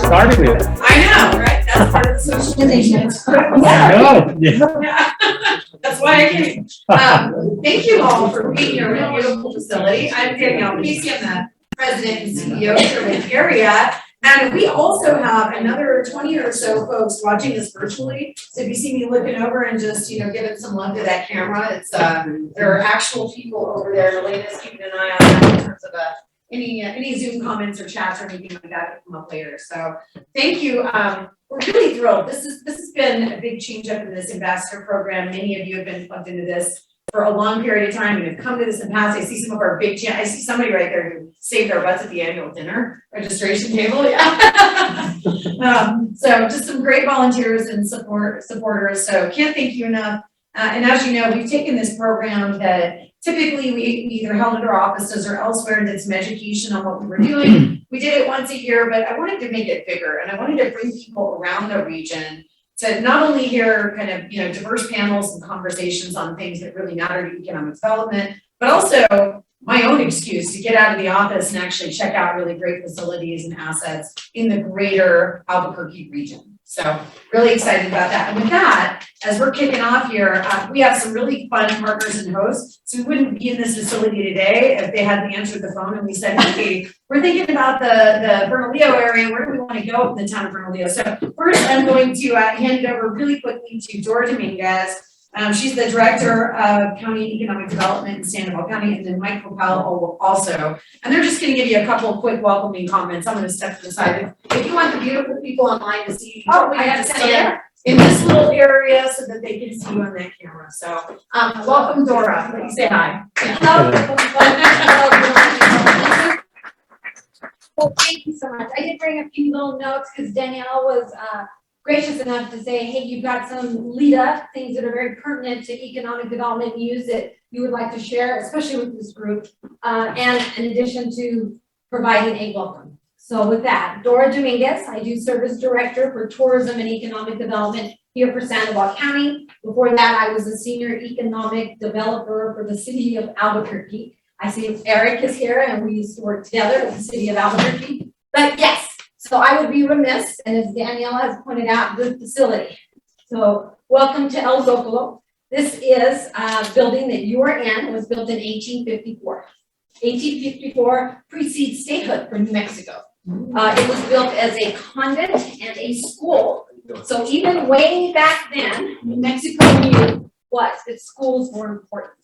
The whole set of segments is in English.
started it. I know, right? That's part of the socialization. I know, yeah. Yeah. That's why I came. Thank you all for being here in a beautiful facility. I'm Danielle Casey, I'm the president and CEO here in the area. And we also have another 20 or so folks watching this virtually. So if you see me looking over and just, giving some love to that camera, it's, there are actual people over there. Elena's keeping an eye on that in terms of any Zoom comments or chats or anything like that that come up later. So thank you. We're really thrilled. This has been a big change up in this ambassador program. Many of you have been plugged into this for a long period of time and have come to this in the past. I see some of our big I see somebody right there who saved their butts at the annual dinner registration table. Yeah. So just some great volunteers and supporters. So can't thank you enough. And as you know, we've taken this program that typically we either held at our offices or elsewhere and did some education on what we were doing. We did it once a year, but I wanted to make it bigger and I wanted to bring people around the region to not only hear kind of, diverse panels and conversations on things that really matter to economic development, but also my own excuse to get out of the office and actually check out really great facilities and assets in the greater Albuquerque region. So really excited about that. And with that, as we're kicking off here, we have some really fun partners and hosts. So we wouldn't be in this facility today if they hadn't answered the phone and we said, hey, we're thinking about the Bernalillo area. Where do we want to go in the town of Bernalillo? So first, I'm going to hand it over really quickly to Dora Dominguez. She's the Director of County Economic Development in Sandoval County, and then Mike Zocalo also. And they're just going to give you a couple of quick welcoming comments. I'm going to step to the side. If you want the beautiful people online to see, I have to stand in this little area so that they can see you on that camera. So welcome, Dora. Let me say hi. Well, thank you so much. I did bring a few little notes because Danielle was gracious enough to say, hey, you've got some lead up things that are very pertinent to economic development news that you would like to share, especially with this group, and in addition to providing a welcome. So with that, Dora Dominguez, I do service director for tourism and economic development here for Sandoval County. Before that, I was a senior economic developer for the city of Albuquerque. I see Eric is here and we used to work together with the city of Albuquerque. But yes, so I would be remiss, and as Danielle has pointed out, good facility. So welcome to El Zocalo. This is a building that you are in. It was built in 1854. 1854 precedes statehood for New Mexico. It was built as a convent and a school. So even way back then, New Mexico knew what that schools were important.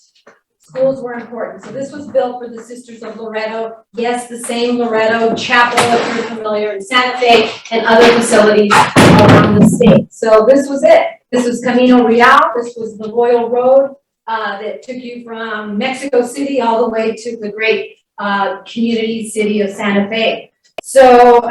Schools were important. So this was built for the Sisters of Loretto. Yes, the same Loretto Chapel, if you're familiar, in Santa Fe and other facilities around the state. So this was it. This was Camino Real. This was the Royal Road that took you from Mexico City all the way to the great community city of Santa Fe. So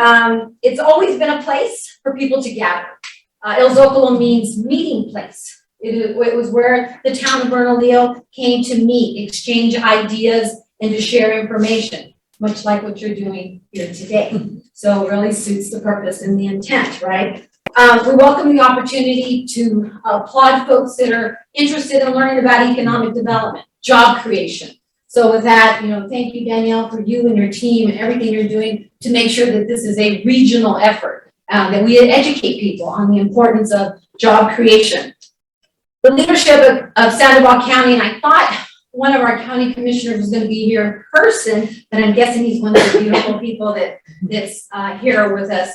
it's always been a place for people to gather. El Zocalo means meeting place. It was where the town of Bernalillo came to meet, exchange ideas, and to share information, much like what you're doing here today. So it really suits the purpose and the intent, right? We welcome the opportunity to applaud folks that are interested in learning about economic development, job creation. So with that, thank you, Danielle, for you and your team and everything you're doing to make sure that this is a regional effort, that we educate people on the importance of job creation. The leadership of Sandoval County, and I thought one of our county commissioners was going to be here in person, but I'm guessing he's one of the beautiful people that's here with us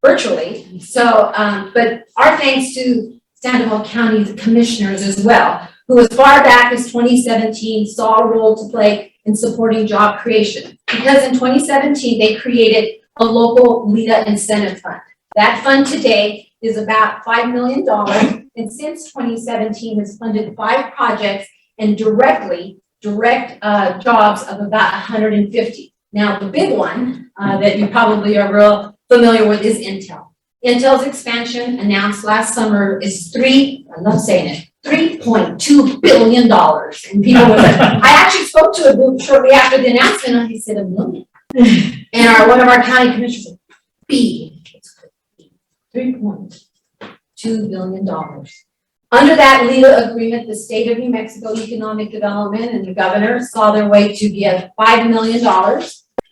virtually. So, but our thanks to Sandoval County commissioners as well, who as far back as 2017 saw a role to play in supporting job creation. Because in 2017, they created a local LEDA incentive fund. That fund today is about $5 million. And since 2017 has funded 5 projects and direct jobs of about 150. Now the big one that you probably are real familiar with is Intel. Intel's expansion announced last summer is $3.2 billion. And people were like, I actually spoke to a group shortly after the announcement and he said $1 million. And one of our county commissioners said, $3.2 billion. Under that LEDA agreement, the state of New Mexico Economic Development and the governor saw their way to give $5 million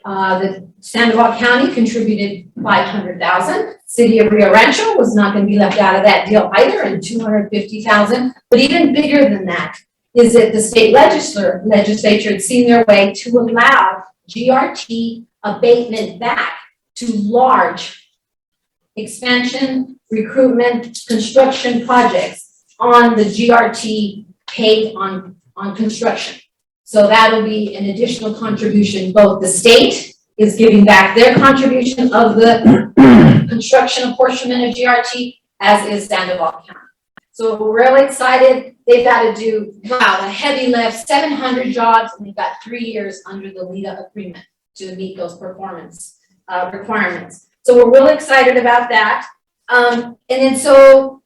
The Sandoval County contributed 500,000. City of Rio Rancho was not going to be left out of that deal either, and 250,000. But even bigger than that is that the state legislature had seen their way to allow GRT abatement back to large expansion, recruitment, construction projects on the GRT paid on construction. So that'll be an additional contribution. Both the state is giving back their contribution of the construction apportionment of GRT, as is Sandoval County. So we're really excited. They've got to do, wow, a heavy lift, 700 jobs, and they've got 3 years under the LEDA agreement to meet those performance requirements. So we're really excited about that. And then so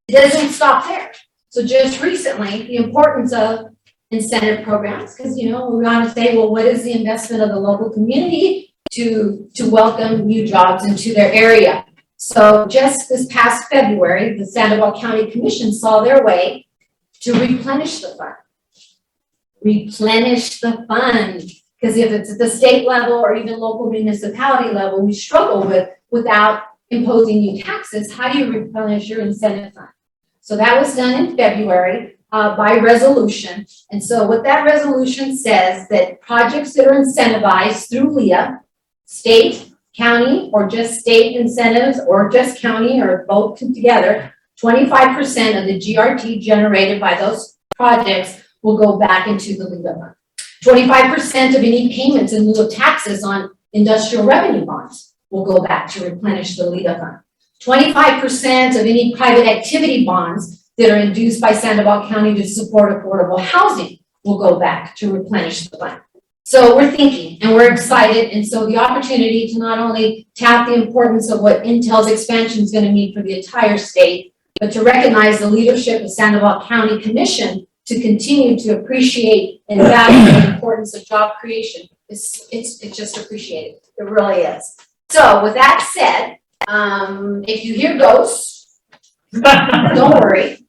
it doesn't stop there. So just recently, the importance of incentive programs, because we want to say, well, what is the investment of the local community to welcome new jobs into their area? So just this past February, the Sandoval County Commission saw their way to replenish the fund. Replenish the fund. Because if it's at the state level or even local municipality level, we struggle without imposing new taxes. How do you replenish your incentive fund? So that was done in February by resolution. And so what that resolution says that projects that are incentivized through LEA, state, county, or just state incentives, or just county, or both together, 25% of the GRT generated by those projects will go back into the LEA fund. 25% of any payments in lieu of taxes on industrial revenue bonds will go back to replenish the LEDA fund. 25% of any private activity bonds that are induced by Sandoval County to support affordable housing will go back to replenish the fund. So we're thinking and we're excited. And so the opportunity to not only tap the importance of what Intel's expansion is going to mean for the entire state, but to recognize the leadership of Sandoval County Commission to continue to appreciate and value the importance of job creation. It's just appreciated. It really is. So with that said, if you hear ghosts, don't worry.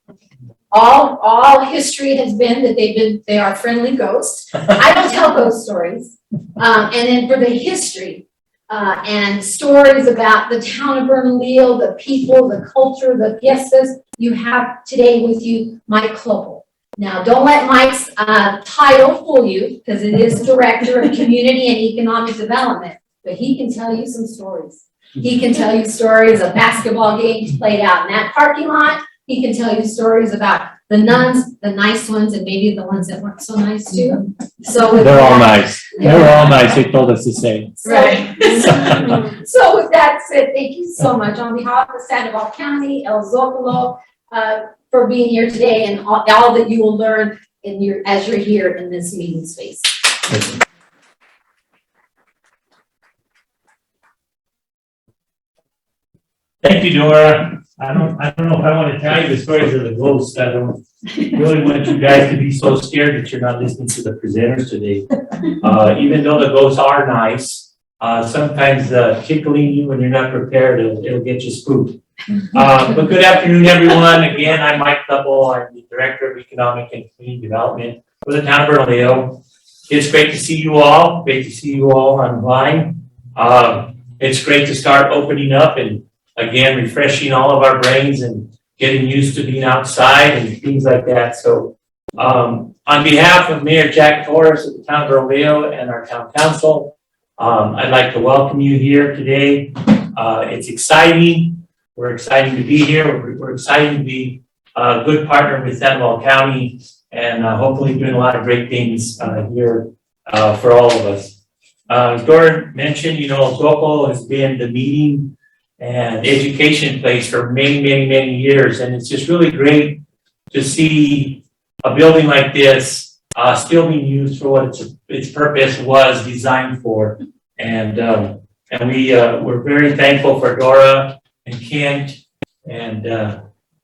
All history has been that they are friendly ghosts. I don't tell ghost stories. And then for the history and stories about the town of Bernalillo, the people, the culture, the fiestas, you have today with you Mike Clopel. Now, don't let Mike's title fool you, because it is Director of Community and Economic Development, but he can tell you some stories. He can tell you stories of basketball games played out in that parking lot. He can tell you stories about the nuns, the nice ones, and maybe the ones that weren't so nice too. So They're all nice. They're all nice. They told us the same. Right. So with that said, thank you so much on behalf of Sandoval County, El Zocalo, for being here today and all that you will learn as you're here in this meeting space. Thank you, Dora. I don't know if I want to tell you the stories of the ghosts. I don't really want you guys to be so scared that you're not listening to the presenters today. Even though the ghosts are nice, sometimes tickling you when you're not prepared, it'll get you spooked. But good afternoon, everyone. Again, I'm Mike Clopel. I'm the Director of Economic and Community Development for the town of Bernalillo. It's great to see you all. Great to see you all online. It's great to start opening up and again, refreshing all of our brains and getting used to being outside and things like that. So on behalf of Mayor Jack Torres of the town of Bernalillo and our town council, I'd like to welcome you here today. It's exciting. We're excited to be here. We're excited to be a good partner with Sandoval County and hopefully doing a lot of great things here for all of us. As Dora mentioned, Zocalo has been the meeting and education place for many, many, many years. And it's just really great to see a building like this still being used for what its purpose was designed for. And we're very thankful for Dora and Kent and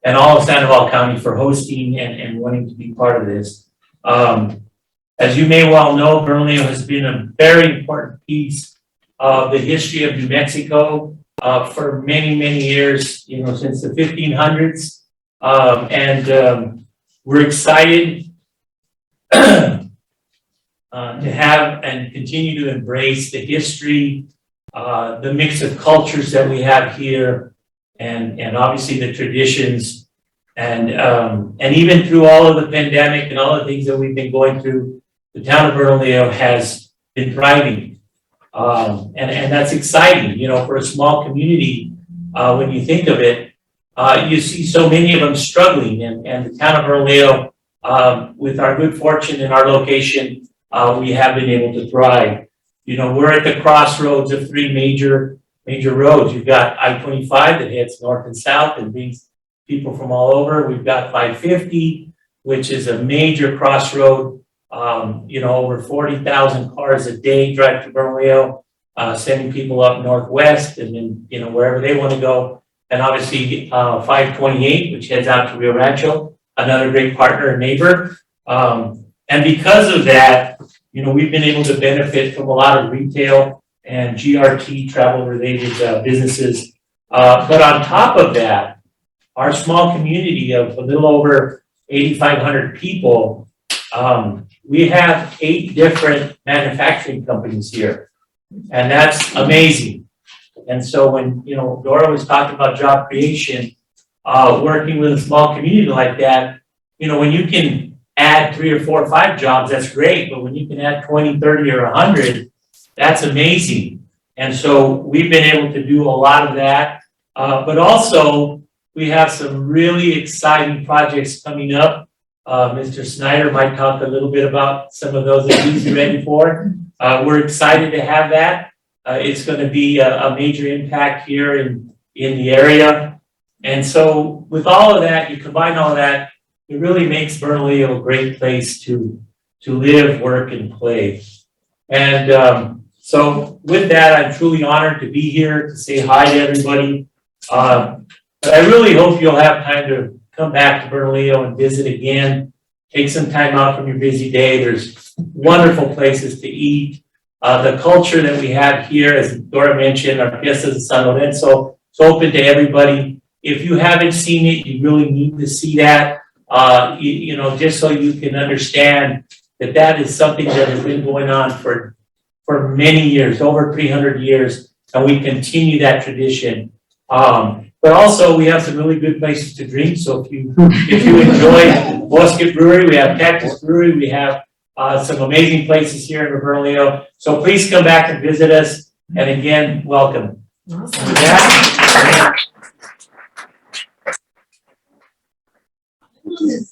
all of Sandoval County for hosting and wanting to be part of this. As you may well know, Bernalillo has been a very important piece of the history of New Mexico for many, many years, since the 1500s. We're excited to have and continue to embrace the history, the mix of cultures that we have here, and obviously the traditions. And even through all of the pandemic and all the things that we've been going through, the town of Bernalillo has been thriving. And that's exciting, you know, for a small community. When you think of it, you see so many of them struggling, and the town of Bernalillo, with our good fortune in our location, we have been able to thrive. You know, we're at the crossroads of three major roads. You've got I-25 that heads north and south and brings people from all over. We've got 550, which is a major crossroad. You know, over 40,000 cars a day drive to Bernalillo, sending people up northwest and then, you know, wherever they want to go. And obviously, 528, which heads out to Rio Rancho, another great partner and neighbor. And because of that, you know, we've been able to benefit from a lot of retail and GRT travel-related businesses. But on top of that, our small community of a little over 8,500 people, we have 8 different manufacturing companies here, and that's amazing. And so when, you know, Dora was talking about job creation, working with a small community like that, you know, when you can add 3 or 4 or 5 jobs, that's great. But when you can add 20, 30, or 100, that's amazing. And so we've been able to do a lot of that. But also, we have some really exciting projects coming up. Mr. Snyder might talk a little bit about some of those that he's ready for. We're excited to have that. It's going to be a major impact here in the area. And so with all of that, you combine all of that, it really makes Bernalillo a great place to live, work, and play. And so with that, I'm truly honored to be here to say hi to everybody. But I really hope you'll have time to come back to Bernalillo and visit again. Take some time out from your busy day. There's wonderful places to eat. The culture that we have here, as Dora mentioned, our Fiestas de San Lorenzo, it's open to everybody. If you haven't seen it, you really need to see that. You know, just so you can understand that that is something that has been going on for many years, over 300 years, and we continue that tradition. But also we have some really good places to drink. So if you enjoy Bosque Brewery, we have Cactus Brewery, we have some amazing places here in Bernalillo. So please come back and visit us. And again, welcome. Awesome. Yeah.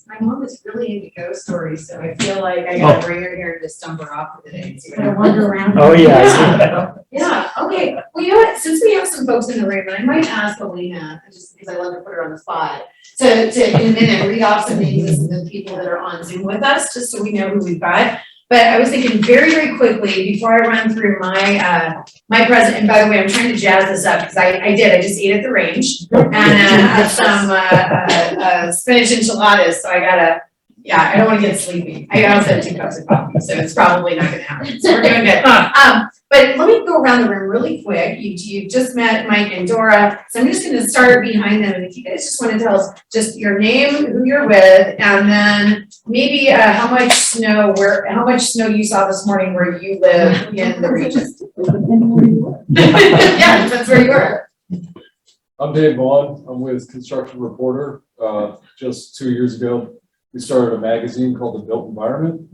My mom is really into ghost stories, so I feel like I gotta bring her here and just dump her off for the day. So I wander around. Oh, yeah. Yeah, okay. Well, you know what, since we have some folks in the room, and I might ask Alina, just because I love to put her on the spot, to in a minute read off some names of the people that are on Zoom with us, just so we know who we've got. But I was thinking very, very quickly, before I run through my my present, and by the way, I'm trying to jazz this up, because I just ate at the range, and had some spinach enchiladas, so I gotta, yeah, I don't wanna get sleepy. I also had 2 cups of coffee, so it's probably not gonna happen, so we're doing good. But let me go around the room really quick. You just met Mike and Dora, so I'm just gonna start behind them, and if you guys just wanna tell us just your name, who you're with, and then maybe how much snow you saw this morning where you live in the region. Yeah, that's where you are. I'm Dave Vaughn. I'm with Construction Reporter. Just 2 years ago, we started a magazine called The Built Environment.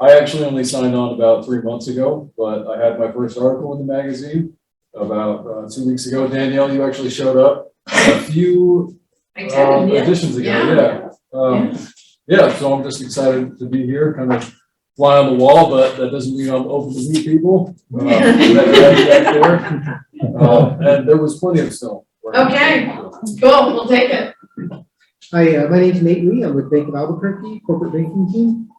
I actually only signed on about 3 months ago, but I had my first article in the magazine about 2 weeks ago. Danielle, you actually showed up a few editions ago. Yeah, so I'm just excited to be here, kind of fly on the wall, but that doesn't mean I'm open to meet people. And there was plenty of snow. Okay, cool, we'll take it. Hi, my name's Nate Lee. I'm with Bank of Albuquerque, corporate banking team.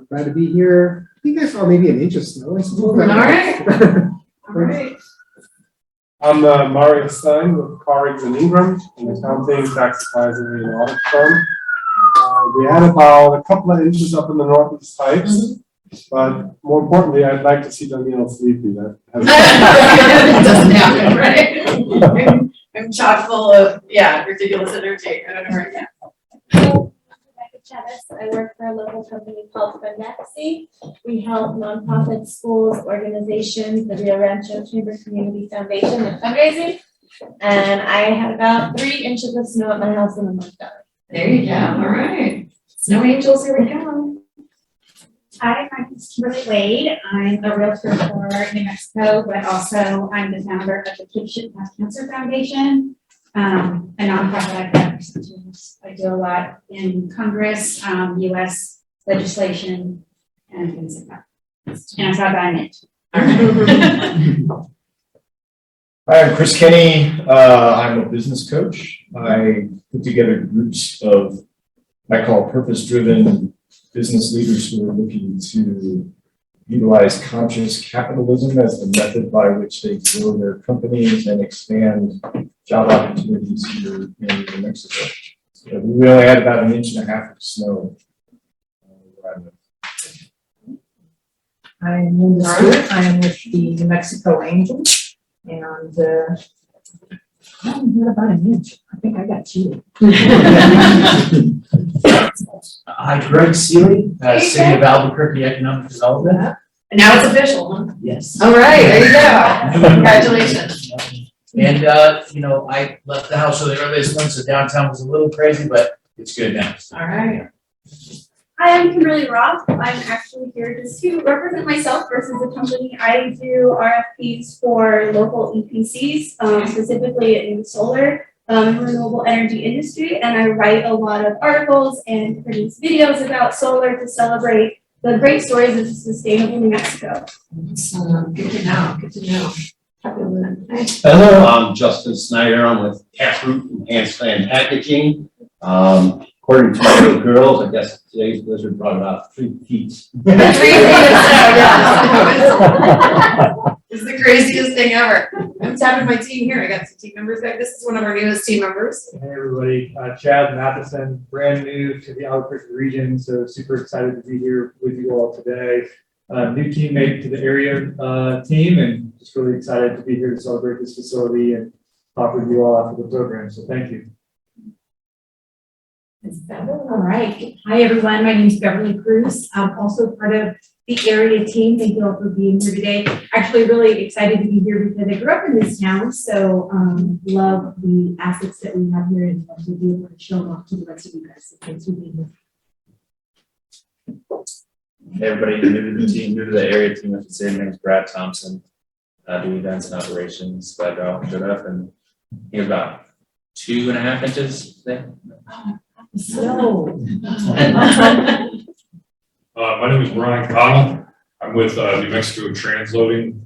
Glad to be here. I think I saw maybe an inch of snow. I suppose. All right. I'm Mario Stein with colleagues in Ingram, an accounting, tax advisory, and audit firm. We had about a couple of inches up in the Northeast Heights, but more importantly, I'd like to see Danielle sleepy. That Doesn't happen, right? I'm chock full of, ridiculous energy. I don't know where Chavez. I work for a local company called Bernalillo. We help nonprofits, schools, organizations, the Rio Rancho Chamber Community Foundation with fundraising. And I had about 3 inches of snow at my house in a month ago. There you go, all right. Snow angels, here we go. Hi, my name is Kimberly Wade. I'm a realtor for New Mexico, but also I'm the founder of the Cape Ship Cancer Foundation, a nonprofit I've been representing. I do a lot in Congress, US legislation, and things like that. And I thought I meant. Hi, I'm Chris Kenny. I'm a business coach. I put together groups of, I call purpose-driven business leaders who are looking to utilize conscious capitalism as the method by which they grow their companies and expand job opportunities here in New Mexico. So we only had about 1.5 inches of snow. I'm Linda Stewart. I am with the New Mexico Angels, and I haven't had about 1 inch. I think I got cheated. Hi, Greg Seeley, City of Albuquerque Economic Development. And now it's official, huh? Yes. All right, there you go. Congratulations. And, I left the house early this morning, so downtown was a little crazy, but it's good now. All right. Hi, I'm Kimberly Roth. I'm actually here just to represent myself versus the company. I do RFPs for local EPCs, specifically in solar, renewable energy industry, and I write a lot of articles and produce videos about solar to celebrate the great stories of sustainable New Mexico. Good to know, good to know. Hello, I'm Justin Snyder. I'm with Taproot Enhanced Plant Packaging. According to my little girls, I guess today's blizzard brought about 3 feet. 3 feet of snow, yeah. It's the craziest thing ever. I'm tapping my team here. I got 2 team members back. This is one of our newest team members. Hey everybody, Chad Matheson, brand new to the Albuquerque region, so super excited to be here with you all today. New teammate to the area team, and just really excited to be here to celebrate this facility and talk with you all after the program, so thank you. All right. Hi, everyone. My name is Beverly Cruz. I'm also part of the area team. Thank you all for being here today. Actually, really excited to be here because I grew up in this town, so love the assets that we have here and love to be able to show them off to the rest of you guys. So thanks for being here. Hey everybody, new to the team, new to the area team, I should say. My name is Brad Thompson. Do events and operations. Glad you all showed up, and I think about 2.5 inches today. So. My name is Brian Connell. I'm with New Mexico Transloading.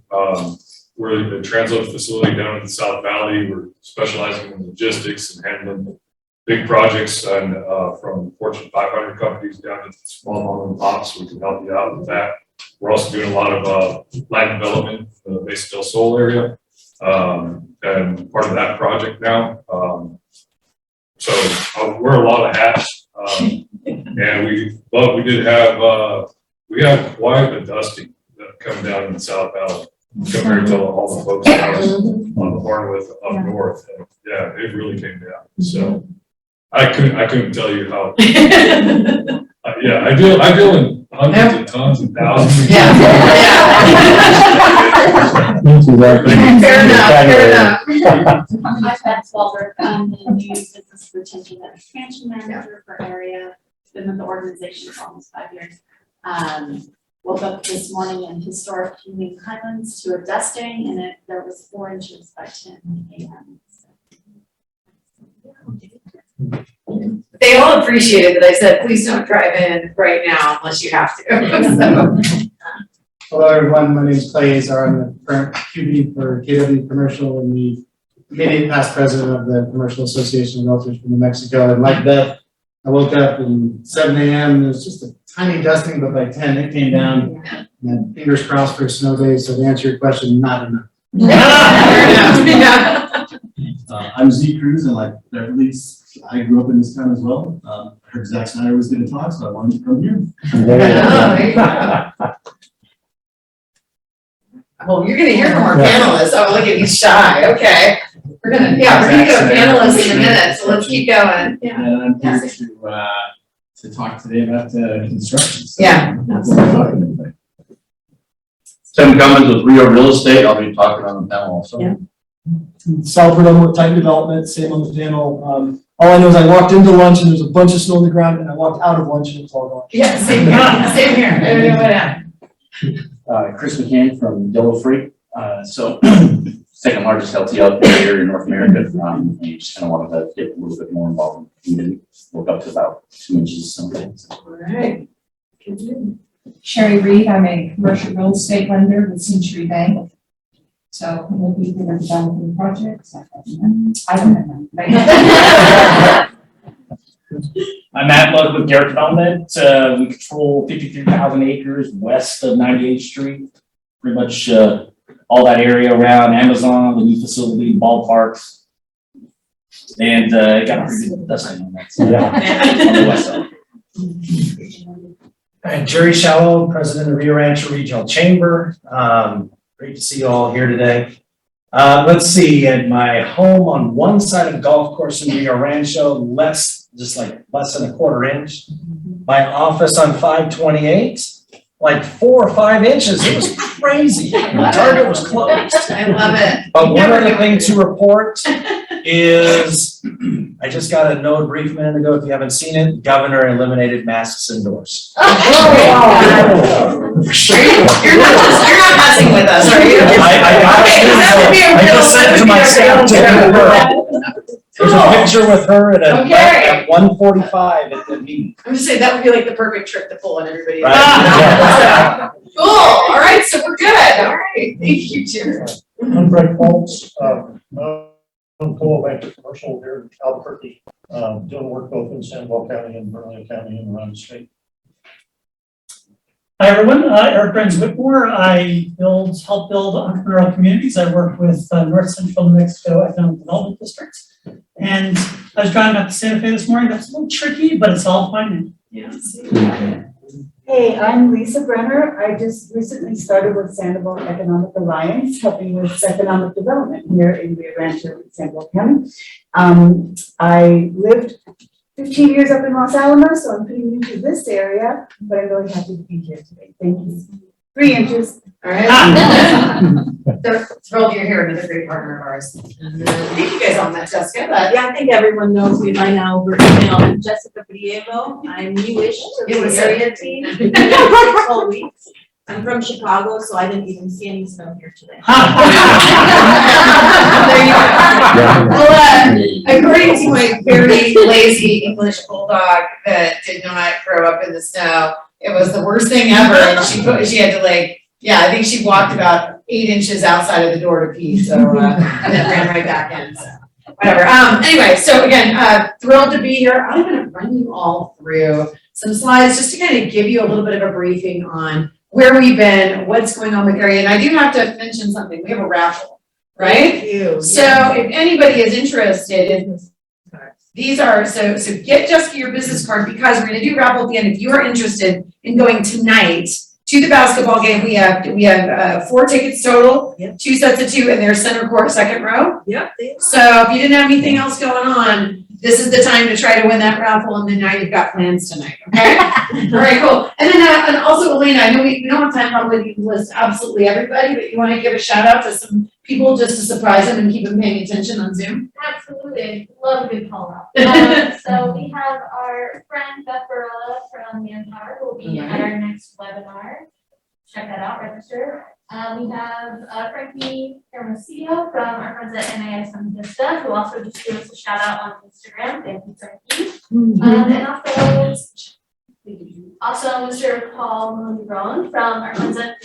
We're the transload facility down in the South Valley. We're specializing in logistics and handling big projects and from Fortune 500 companies down to small mom and pops. We can help you out with that. We're also doing a lot of land development in the Mesa del Sol area, and part of that project now. So wear a lot of hats, and we have quite a dusting that come down in the South Valley compared to all the folks down on the Hornwith up north. And yeah, it really came down. So I couldn't tell you how. Yeah, I deal in hundreds of tons and thousands. Yeah. Fair enough. I'm Beth Walter. I'm the new business retention and expansion manager for area. Been with the organization for almost 5 years. Woke up this morning in historic Union Highlands to a dusting, and there was 4 inches by 10 a.m. They all appreciated that I said, please don't drive in right now unless you have to. So. Hello, everyone. My name is Clay Azar. I'm the current QB for KW Commercial and the immediate past president of the Commercial Association of Realtors from New Mexico. And like Beth, I woke up at 7 a.m. It was just a tiny dusting, but by 10 it came down. And fingers crossed for a snow day. So to answer your question, not enough. I'm Z Cruz, and like Beverly, I grew up in this town as well. I heard Zack Snyder was going to talk, so I wanted to come here. There you go. Well, you're going to hear from our panelists. Oh, look at he's shy. Okay. We're gonna go panelists in a minute, so let's keep going. And I'm here to to talk today about construction. So Yeah, that's what we're talking about. Tim Cummins with Rio Real Estate, I'll be talking on the panel also. Yeah. Sal Perdomo with Titan Development, same on the panel. All I know is I walked into lunch and there was a bunch of snow on the ground, and I walked out of lunch and it was all gone. Yeah, same here, same here. I don't know what happened. Chris McCann from Yellow Freight. So second largest LTL carrier in North America. And just kind of wanted to get a little bit more involved. We didn't look up to about 2 inches sometimes. All right. Sherry Reed, I'm a commercial real estate lender with Century Bank. So we'll be there developing projects. I don't know. I'm Matt Love with Garrett Development. We control 53,000 acres west of 98th Street. Pretty much all that area around Amazon, the new facility, ballparks. And got a pretty good design on that. So, yeah, on the west side. And Jerry Shallow, President of Rio Rancho Regional Chamber. Great to see you all here today. Let's see, at my home on one side of the golf course in Rio Rancho, less than a quarter inch. My office on 528, like 4 or 5 inches. It was crazy. The target was closed. I love it. But one other thing to report is I just got a note brief minute ago. If you haven't seen it, Governor eliminated masks indoors. You're not messing with us, are you? I just sent it to my staff to her. There's a picture with her at 1:45 at the meeting. I'm just saying that would be like the perfect trick to pull on everybody. Right. Cool, all right, so we're good, all right, thank you, Jerry. I'm Greg Foltz, I'm co-banker commercial here in Albuquerque, doing work both in Sandoval County and Bernalillo County and around the state. Hi everyone, Eric Burns Whitmore. I help build entrepreneurial communities. I work with North Central New Mexico Economic Development District. And I was driving up to Santa Fe this morning. That's a little tricky, but it's all fine. Yes. Hey, I'm Lisa Brenner. I just recently started with Sandoval Economic Alliance, helping with economic development here in Rio Rancho, Sandoval County. I lived 15 years up in Los Alamos, so I'm pretty new to this area, but I'm really happy to be here today. Thank you. 3 inches. All right. They're thrilled you're here, another great partner of ours. I think you guys all met Jessica, but. Yeah, I think everyone knows me by now over email. I'm Jessica Priego. I'm newish to the area team. 12 weeks. I'm from Chicago, so I didn't even see any snow here today. There you go. Well, according to my very lazy English bulldog that did not grow up in the snow, it was the worst thing ever. And she had to I think she walked about 8 inches outside of the door to pee, so and then ran right back in. So whatever. Anyway, so again, thrilled to be here. I'm going to run you all through some slides just to kind of give you a little bit of a briefing on where we've been, what's going on with the area. And I do have to mention something. We have a raffle, right? Thank you. So if anybody is interested in these are, so get Jessica your business card because we're going to do raffle at the end. If you are interested in going tonight to the basketball game, we have 4 tickets total, 2 sets of 2, and they're center court, second row. Yep. So if you didn't have anything else going on, this is the time to try to win that raffle, and then now you've got plans tonight, okay? All right, cool. And then, and also, Elena, I know we don't have time probably to list absolutely everybody, but you want to give a shout out to some people just to surprise them and keep them paying attention on Zoom? Absolutely, love a good call out. So we have our friend Beth Barella from Manpower who will be at our next webinar. Check that out, register. We have Frankie Hermosillo from our friends at NIS on Vista, who also just gave us a shout out on Instagram. Thank you, Frankie. And also Mr. Paul Mondron from our friends at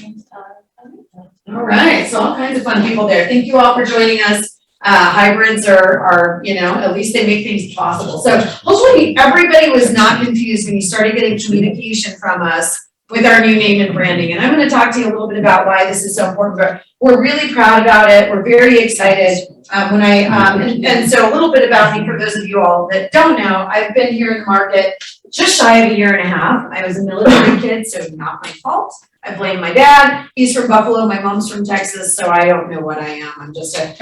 All right, so all kinds of fun people there. Thank you all for joining us. Hybrids are, at least they make things possible. So hopefully everybody was not confused when you started getting communication from us with our new name and branding. And I'm going to talk to you a little bit about why this is so important, but we're really proud about it. We're very excited. And so a little bit about me for those of you all that don't know, I've been here in the market just shy of 1.5 years. I was a military kid, so not my fault. I blame my dad. He's from Buffalo. My mom's from Texas, so I don't know what I am. I'm just a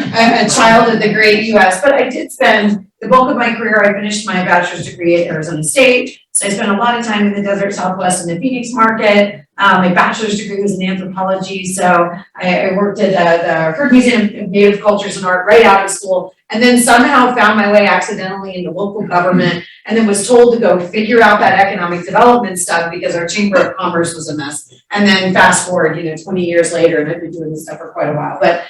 child of the great US. But I did spend the bulk of my career, I finished my bachelor's degree at Arizona State. So I spent a lot of time in the desert Southwest in the Phoenix market. My bachelor's degree was in anthropology, so I worked at the Kirk Museum of Native Cultures and Art right out of school, and then somehow found my way accidentally into local government, and then was told to go figure out that economic development stuff because our Chamber of Commerce was a mess. And then fast forward, 20 years later, and I've been doing this stuff for quite a while. But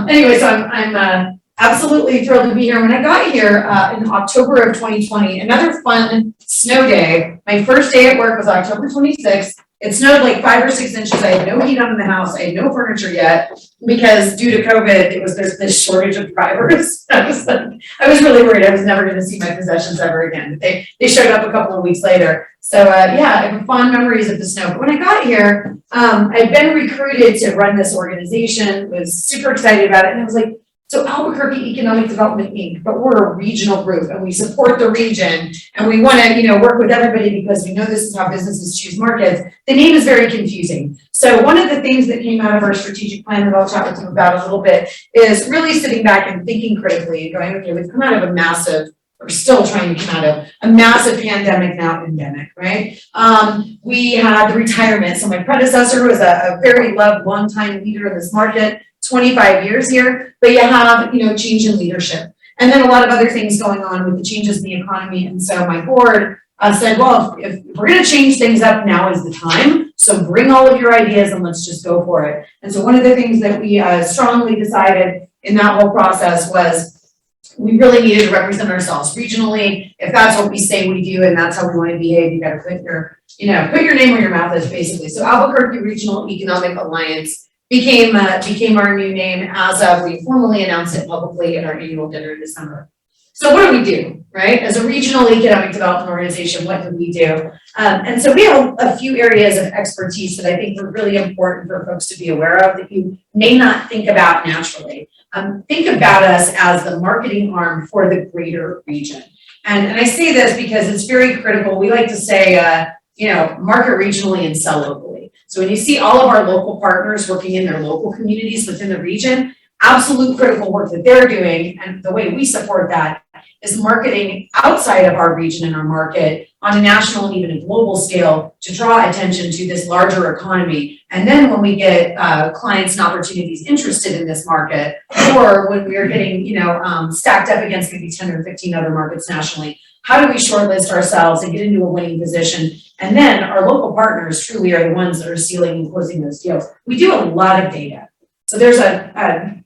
anyway, so I'm absolutely thrilled to be here. When I got here in October of 2020, another fun snow day. My first day at work was October 26th. It snowed like 5 or 6 inches. I had no heat on in the house. I had no furniture yet because due to COVID, there's this shortage of drivers. I was really worried I was never going to see my possessions ever again. But they showed up a couple of weeks later. So yeah, I have fond memories of the snow. But when I got here, I'd been recruited to run this organization, was super excited about it. And I was like, so Albuquerque Economic Development Inc., but we're a regional group and we support the region and we want to, work with everybody because we know this is how businesses choose markets. The name is very confusing. So one of the things that came out of our strategic plan that I'll chat with you about a little bit is really sitting back and thinking critically and going, okay, we've come out of a massive, we're still trying to come out of a massive pandemic, now endemic, right? We had the retirement. So my predecessor was a very loved, longtime leader in this market. 25 years here, but you have, change in leadership. And then a lot of other things going on with the changes in the economy. And so my board said, well, if we're going to change things up, now is the time. So bring all of your ideas and let's just go for it. And so one of the things that we strongly decided in that whole process was we really needed to represent ourselves regionally. If that's what we say we do and that's how we want to behave, you got to put your, put your name where your mouth is, basically. So Albuquerque Regional Economic Alliance became our new name as of, we formally announced it publicly at our annual dinner in December. So what do we do, right? As a regional economic development organization, what do we do? And so we have a few areas of expertise that I think are really important for folks to be aware of that you may not think about naturally. Think about us as the marketing arm for the greater region. And I say this because it's very critical. We like to say, market regionally and sell locally. So when you see all of our local partners working in their local communities within the region, absolute critical work that they're doing, and the way we support that is marketing outside of our region and our market on a national and even a global scale to draw attention to this larger economy. And then when we get clients and opportunities interested in this market, or when we are getting, stacked up against maybe 10 or 15 other markets nationally, how do we shortlist ourselves and get into a winning position? And then our local partners truly are the ones that are sealing and closing those deals. We do a lot of data. So there's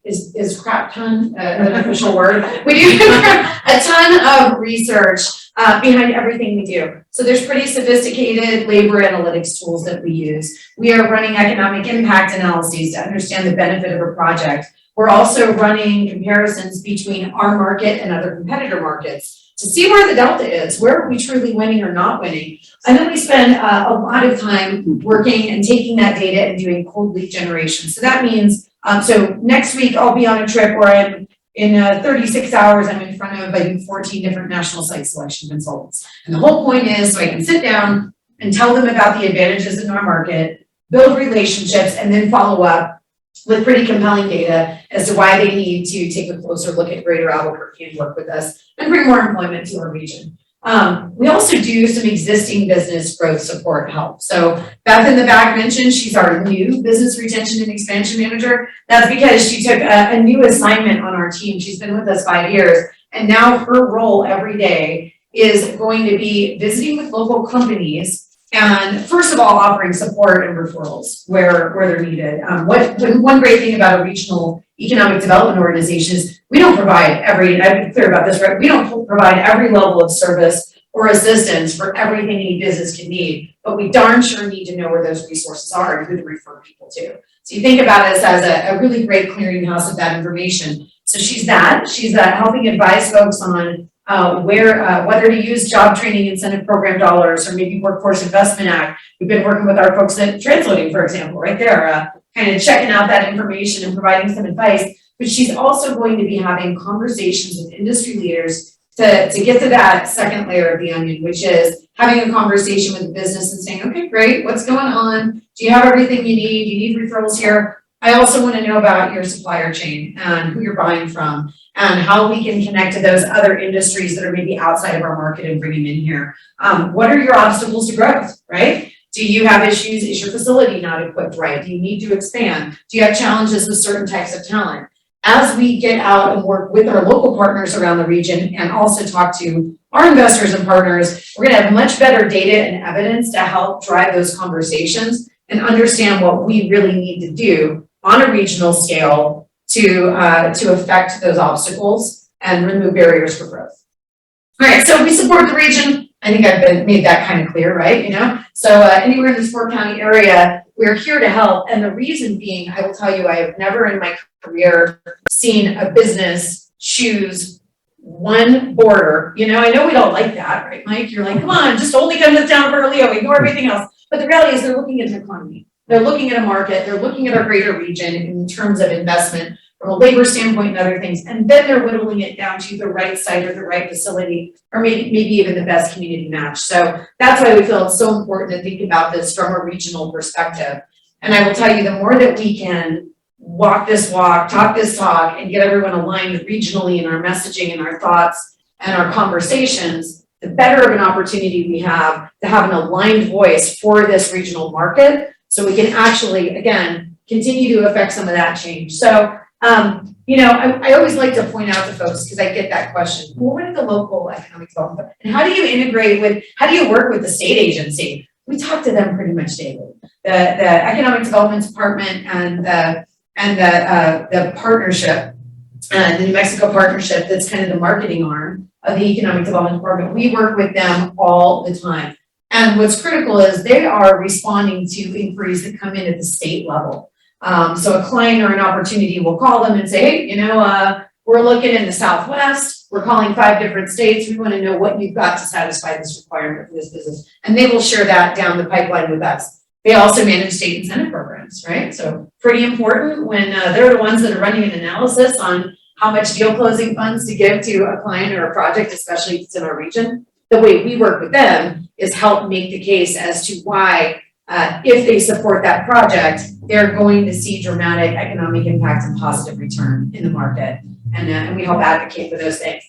is crap ton an official word? We do a ton of research behind everything we do. So there's pretty sophisticated labor analytics tools that we use. We are running economic impact analyses to understand the benefit of a project. We're also running comparisons between our market and other competitor markets to see where the delta is, where are we truly winning or not winning. And then we spend a lot of time working and taking that data and doing cold lead generation. So that means, so next week I'll be on a trip where I'm in 36 hours, I'm in front of, I think, 14 different national site selection consultants. And the whole point is so I can sit down and tell them about the advantages in our market, build relationships, and then follow up with pretty compelling data as to why they need to take a closer look at Greater Albuquerque and work with us and bring more employment to our region. We also do some existing business growth support help. So Beth in the back mentioned she's our new business retention and expansion manager. That's because she took a new assignment on our team. She's been with us 5 years, and now her role every day is going to be visiting with local companies and first of all, offering support and referrals where they're needed. One great thing about a regional economic development organization is we don't provide I've been clear about this, right? We don't provide every level of service or assistance for everything any business can need, but we darn sure need to know where those resources are and who to refer people to. So you think about us as a really great clearinghouse of that information. So she's helping advise folks on whether to use job training incentive program dollars or maybe Workforce Investment Act. We've been working with our folks at Transloading, for example, right there, kind of checking out that information and providing some advice. But she's also going to be having conversations with industry leaders to get to that second layer of the onion, which is having a conversation with the business and saying, okay, great, what's going on? Do you have everything you need? Do you need referrals here? I also want to know about your supplier chain and who you're buying from and how we can connect to those other industries that are maybe outside of our market and bring them in here. What are your obstacles to growth, right? Do you have issues? Is your facility not equipped right? Do you need to expand? Do you have challenges with certain types of talent? As we get out and work with our local partners around the region and also talk to our investors and partners, we're gonna have much better data and evidence to help drive those conversations and understand what we really need to do on a regional scale to affect those obstacles and remove barriers for growth. All right, so we support the region. I think I've made that kind of clear, right? You know, so anywhere in this 4-county area, we're here to help. And the reason being, I will tell you, I have never in my career seen a business choose one border. You know, I know we don't like that, right, Mike? You're like, come on, just only come to the town of Bernalillo, ignore everything else. But the reality is they're looking at the economy. They're looking at a market. They're looking at our greater region in terms of investment from a labor standpoint and other things. And then they're whittling it down to the right site or the right facility, or maybe even the best community match. So that's why we feel it's so important to think about this from a regional perspective. And I will tell you, the more that we can walk this walk, talk this talk, and get everyone aligned regionally in our messaging and our thoughts and our conversations, the better of an opportunity we have to have an aligned voice for this regional market. So we can actually, again, continue to affect some of that change. So, you know, I always like to point out to folks, because I get that question, well, what is the local economic development? And how do you integrate with, how do you work with the state agency? We talk to them pretty much daily. The Economic Development Department and the partnership, the New Mexico partnership, that's kind of the marketing arm of the Economic Development Department, we work with them all the time. And what's critical is they are responding to inquiries that come in at the state level. So a client or an opportunity will call them and say, hey, you know, we're looking in the Southwest, we're calling 5 different states, we want to know what you've got to satisfy this requirement for this business. And they will share that down the pipeline with us. They also manage state incentive programs, right? So pretty important when they're the ones that are running an analysis on how much deal closing funds to give to a client or a project, especially if it's in our region. The way we work with them is help make the case as to why, if they support that project, they're going to see dramatic economic impact and positive return in the market. And we help advocate for those things.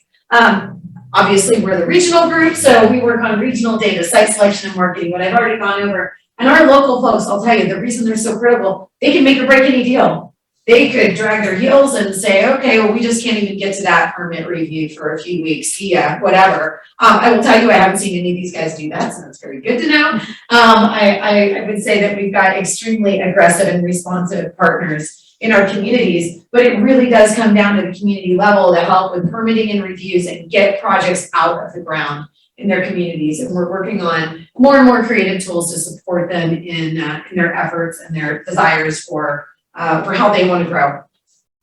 Obviously, we're the regional group, so we work on regional data, site selection and marketing, what I've already gone over. And our local folks, I'll tell you, the reason they're so critical, they can make or break any deal. They could drag their heels and say, okay, well, we just can't even get to that permit review for a few weeks, yeah, whatever. I will tell you, I haven't seen any of these guys do that, so that's very good to know. I would say that we've got extremely aggressive and responsive partners in our communities, but it really does come down to the community level to help with permitting and reviews and get projects out of the ground in their communities. And we're working on more and more creative tools to support them in their efforts and their desires for how they want to grow.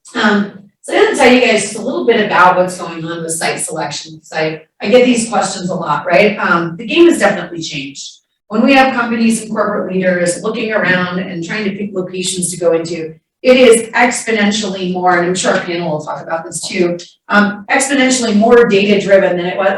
So I'm going to tell you guys just a little bit about what's going on with site selection, because I get these questions a lot, right? The game has definitely changed. When we have companies and corporate leaders looking around and trying to pick locations to go into, it is exponentially more, and I'm sure our panel will talk about this too, exponentially more data driven than it was.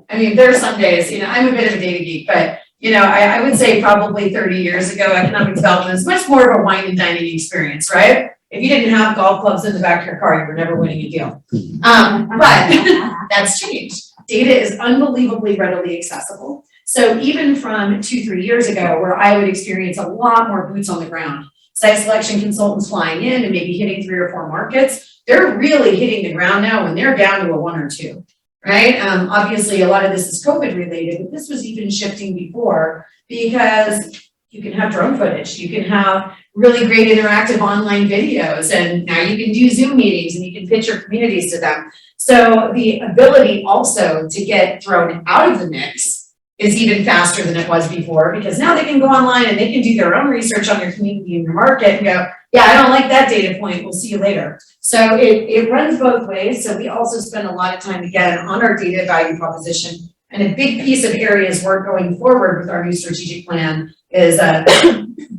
I mean, there are some days, you know, I'm a bit of a data geek, but you know, I would say probably 30 years ago, economic development is much more of a wine and dining experience, right? If you didn't have golf clubs in the back of your car, you were never winning a deal. But that's changed. Data is unbelievably readily accessible. So even from 2-3 years ago, where I would experience a lot more boots on the ground, site selection consultants flying in and maybe hitting 3 or 4 markets, they're really hitting the ground now when they're down to a 1 or 2. Right? Obviously, a lot of this is COVID related, but this was even shifting before because you can have drone footage, you can have really great interactive online videos, and now you can do Zoom meetings and you can pitch your communities to them. So the ability also to get thrown out of the mix is even faster than it was before, because now they can go online and they can do their own research on your community and your market and go, yeah, I don't like that data point, we'll see you later. So it runs both ways. So we also spend a lot of time, again, on our data value proposition. And a big piece of areas we're going forward with our new strategic plan is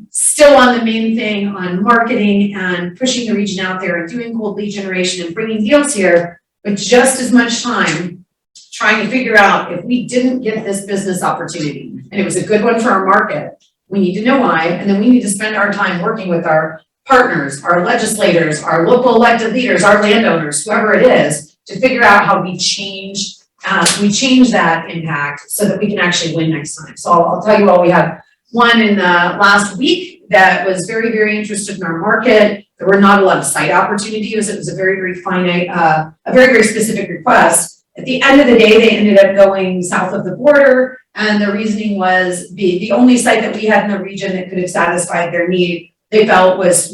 still on the main thing on marketing and pushing the region out there and doing cold lead generation and bringing deals here, but just as much time trying to figure out if we didn't get this business opportunity and it was a good one for our market, we need to know why, and then we need to spend our time working with our partners, our legislators, our local elected leaders, our landowners, whoever it is, to figure out how we change that impact so that we can actually win next time. So I'll tell you all, we had one in the last week that was very, very interested in our market. There were not a lot of site opportunities. It was a very, very finite, a very, very specific request. At the end of the day, they ended up going south of the border, and the reasoning was the only site that we had in the region that could have satisfied their need, they felt was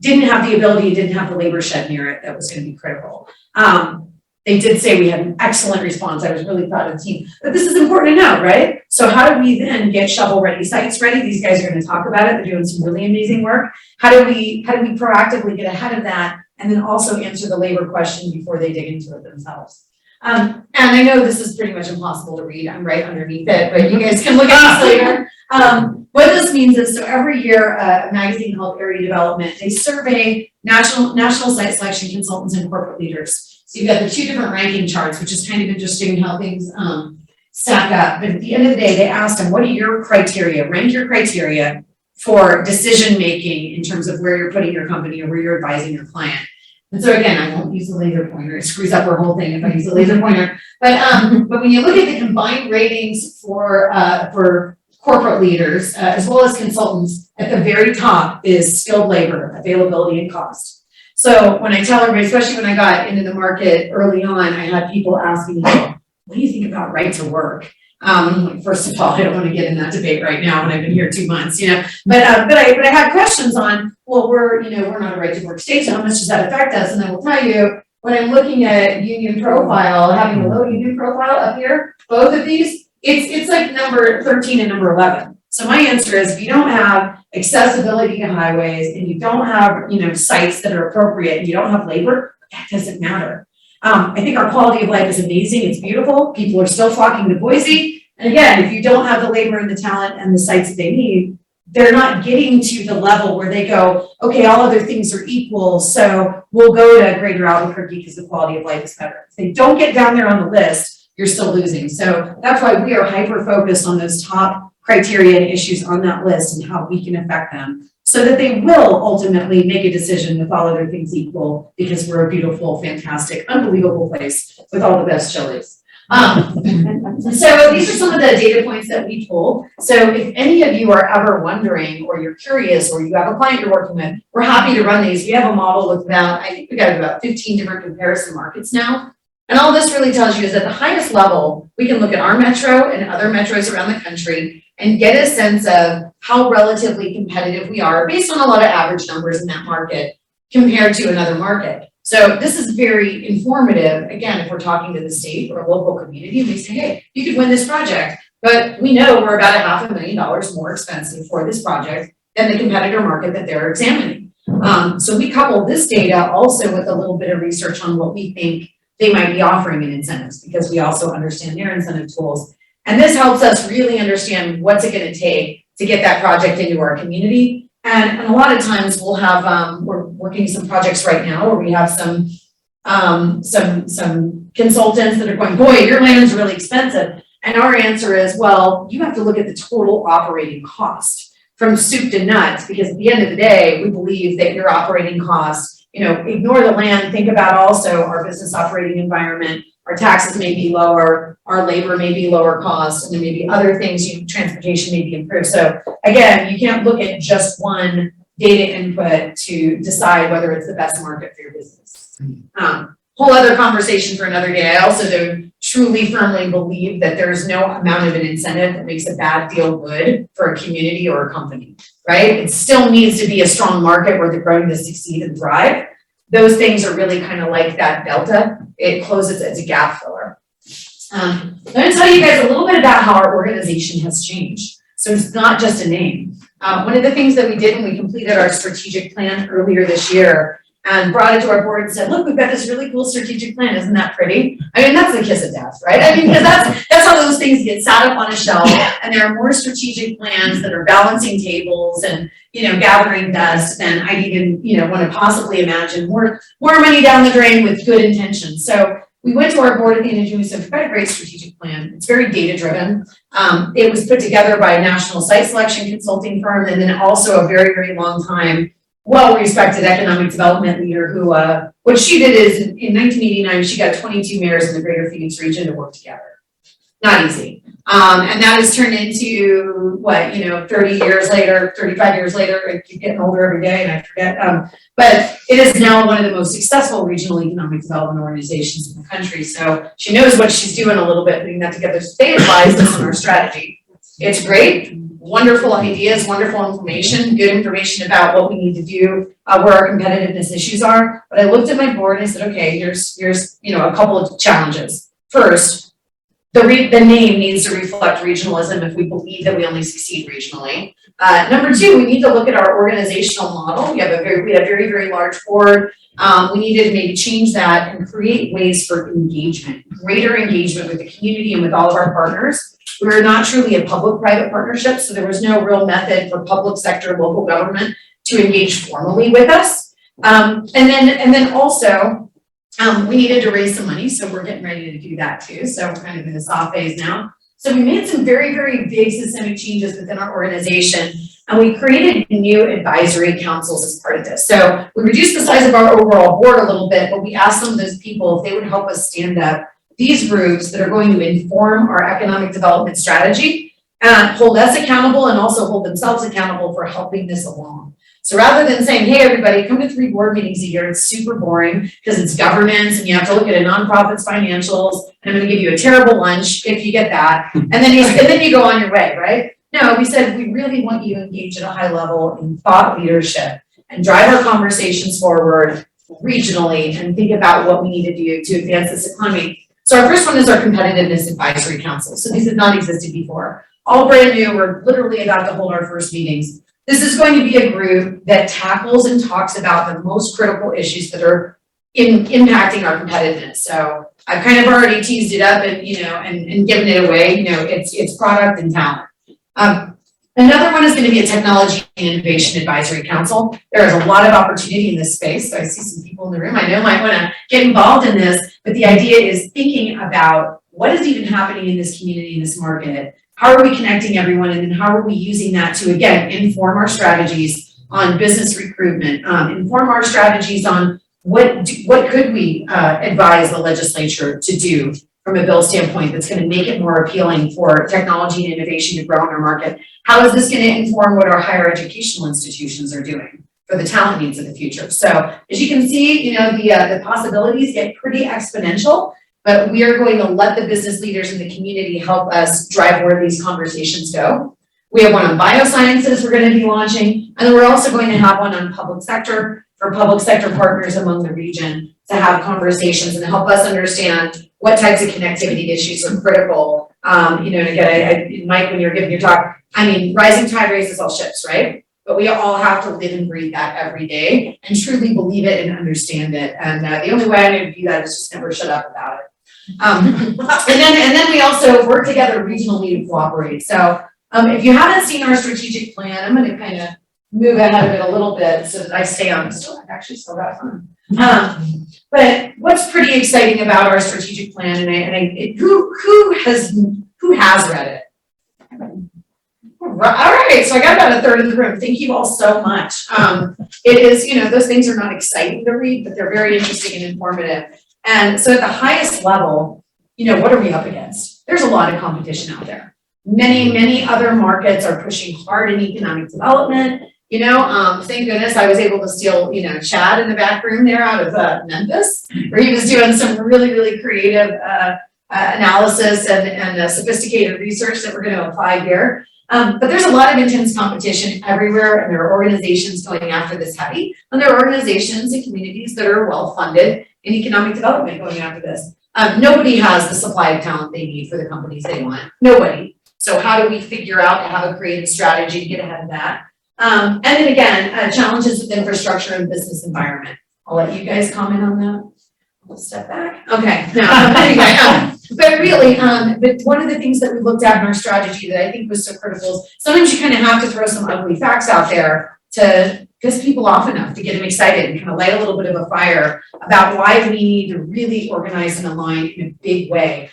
didn't have the ability, didn't have the labor shed near it that was going to be critical. They did say we had an excellent response. I was really proud of the team. But this is important to know, right? So how do we then get shovel-ready sites ready? These guys are going to talk about it. They're doing some really amazing work. How do we proactively get ahead of that and then also answer the labor question before they dig into it themselves? And I know this is pretty much impossible to read. I'm right underneath it, but you guys can look at this later. What this means is, so every year, a magazine called Area Development, they survey national site selection consultants and corporate leaders. So you've got the two different ranking charts, which is kind of interesting how things stack up. But at the end of the day, they asked them, what are your criteria? Rank your criteria for decision-making in terms of where you're putting your company or where you're advising your client. And so again, I won't use the laser pointer. It screws up our whole thing if I use the laser pointer. But when you look at the combined ratings for corporate leaders, as well as consultants, at the very top is skilled labor, availability, and cost. So when I tell everybody, especially when I got into the market early on, I had people asking me, what do you think about right to work? First of all, I don't want to get in that debate right now when I've been here 2 months, but I had questions on, well, we're not a right to work state, so how much does that affect us? And I will tell you, when I'm looking at union profile, having a low union profile up here, both of these, it's like number 13 and number 11. So my answer is, if you don't have accessibility to highways and you don't have, sites that are appropriate and you don't have labor, that doesn't matter. I think our quality of life is amazing. It's beautiful. People are still flocking to Boise. And again, if you don't have the labor and the talent and the sites that they need, they're not getting to the level where they go, okay, all other things are equal, so we'll go to Greater Albuquerque because the quality of life is better. If they don't get down there on the list, you're still losing. So that's why we are hyper-focused on those top criteria and issues on that list and how we can affect them so that they will ultimately make a decision with all other things equal, because we're a beautiful, fantastic, unbelievable place with all the best chilies. So these are some of the data points that we pull. So if any of you are ever wondering, or you're curious, or you have a client you're working with, we're happy to run these. We have a model with I think we got about 15 different comparison markets now. And all this really tells you is at the highest level, we can look at our metro and other metros around the country and get a sense of how relatively competitive we are based on a lot of average numbers in that market compared to another market. So this is very informative. Again, if we're talking to the state or a local community, we say, hey, you could win this project, but we know we're about $500,000 more expensive for this project than the competitor market that they're examining. So we couple this data also with a little bit of research on what we think they might be offering in incentives, because we also understand their incentive tools. And this helps us really understand what's it going to take to get that project into our community. And a lot of times we'll have, we're working some projects right now where we have some consultants that are going, boy, your land's really expensive. And our answer is, well, you have to look at the total operating cost from soup to nuts, because at the end of the day, we believe that your operating costs, ignore the land, think about also our business operating environment. Our taxes may be lower, our labor may be lower cost, and there may be other things, transportation may be improved. So again, you can't look at just one data input to decide whether it's the best market for your business. Whole other conversation for another day. I also do truly firmly believe that there's no amount of an incentive that makes a bad deal good for a community or a company, right? It still needs to be a strong market where they're growing to succeed and thrive. Those things are really kind of like that delta. It closes as a gap filler. I'm going to tell you guys a little bit about how our organization has changed. So it's not just a name. One of the things that we did when we completed our strategic plan earlier this year and brought it to our board and said, look, we've got this really cool strategic plan. Isn't that pretty? I mean, that's the kiss of death, right? I mean, because that's how those things get sat up on a shelf, and there are more strategic plans that are balancing tables and, gathering dust than I'd even, want to possibly imagine. More money down the drain with good intentions. So we went to our board at the end of June, we said, we've got a great strategic plan. It's very data-driven. It was put together by a national site selection consulting firm, and then also a very, very long time, well-respected economic development leader who, what she did is in 1989, she got 22 mayors in the greater Phoenix region to work together. Not easy. And that has turned into what, 30 years later, 35 years later, I keep getting older every day and I forget. But it is now one of the most successful regional economic development organizations in the country. So she knows what she's doing a little bit, putting that together. So they advised us on our strategy. It's great, wonderful ideas, wonderful information, good information about what we need to do, where our competitiveness issues are. But I looked at my board and I said, okay, here's a couple of challenges. First, the name needs to reflect regionalism if we believe that we only succeed regionally. Number two, we need to look at our organizational model. We had a very, very large board. We needed to maybe change that and create ways for engagement, greater engagement with the community and with all of our partners. We were not truly a public-private partnership, so there was no real method for public sector, local government to engage formally with us. And then also, we needed to raise some money, so we're getting ready to do that too. So we're kind of in the soft phase now. So we made some very, very big systemic changes within our organization, and we created new advisory councils as part of this. So we reduced the size of our overall board a little bit, but we asked some of those people if they would help us stand up these groups that are going to inform our economic development strategy, hold us accountable, and also hold themselves accountable for helping this along. So rather than saying, hey, everybody, come to 3 board meetings a year, it's super boring because it's governance and you have to look at a nonprofit's financials, and I'm gonna give you a terrible lunch if you get that, and then you go on your way, right? No, we said, we really want you to engage at a high level in thought leadership and drive our conversations forward regionally and think about what we need to do to advance this economy. So our first one is our Competitiveness Advisory Council. So these have not existed before. All brand new, we're literally about to hold our first meetings. This is going to be a group that tackles and talks about the most critical issues that are impacting our competitiveness. So I've kind of already teased it up and, and given it away, it's product and talent. Another one is going to be a Technology and Innovation Advisory Council. There is a lot of opportunity in this space. So I see some people in the room I know might want to get involved in this, but the idea is thinking about what is even happening in this community, in this market. How are we connecting everyone, and then how are we using that to, again, inform our strategies on business recruitment, inform our strategies on what could we advise the legislature to do from a bill standpoint that's going to make it more appealing for technology and innovation to grow in our market. How is this going to inform what our higher educational institutions are doing for the talent needs of the future? So as you can see, the possibilities get pretty exponential. But we are going to let the business leaders in the community help us drive where these conversations go. We have one on biosciences we're going to be launching, and then we're also going to have one on public sector for public sector partners among the region to have conversations and help us understand what types of connectivity issues are critical. To get Mike, when you're giving your talk, rising tide raises all ships, right? But we all have to live and breathe that every day and truly believe it and understand it. And the only way I'm going to do that is just never shut up about it. And then we also work together regionally to cooperate. So if you haven't seen our strategic plan, I'm going to kind of move ahead of it a little bit so that I stay on. I've actually still got fun. But what's pretty exciting about our strategic plan, who has read it? All right, so I got about a third of the room. Thank you all so much. It is, those things are not exciting to read, but they're very interesting and informative. And so at the highest level, what are we up against? There's a lot of competition out there. Many, many other markets are pushing hard in economic development. Thank goodness I was able to steal, Chad in the back room there out of Memphis, where he was doing some really, really creative analysis and sophisticated research that we're going to apply here. But there's a lot of intense competition everywhere, and there are organizations going after this heavy, and there are organizations and communities that are well-funded in economic development going after this. Nobody has the supply of talent they need for the companies they want. Nobody. So how do we figure out and have a creative strategy to get ahead of that? And then again, challenges with infrastructure and business environment. I'll let you guys comment on that. We'll step back. Okay. Now, anyway, but really, but one of the things that we looked at in our strategy that I think was so critical is sometimes you kind of have to throw some ugly facts out there to piss people off enough to get them excited and kind of light a little bit of a fire about why we need to really organize and align in a big way.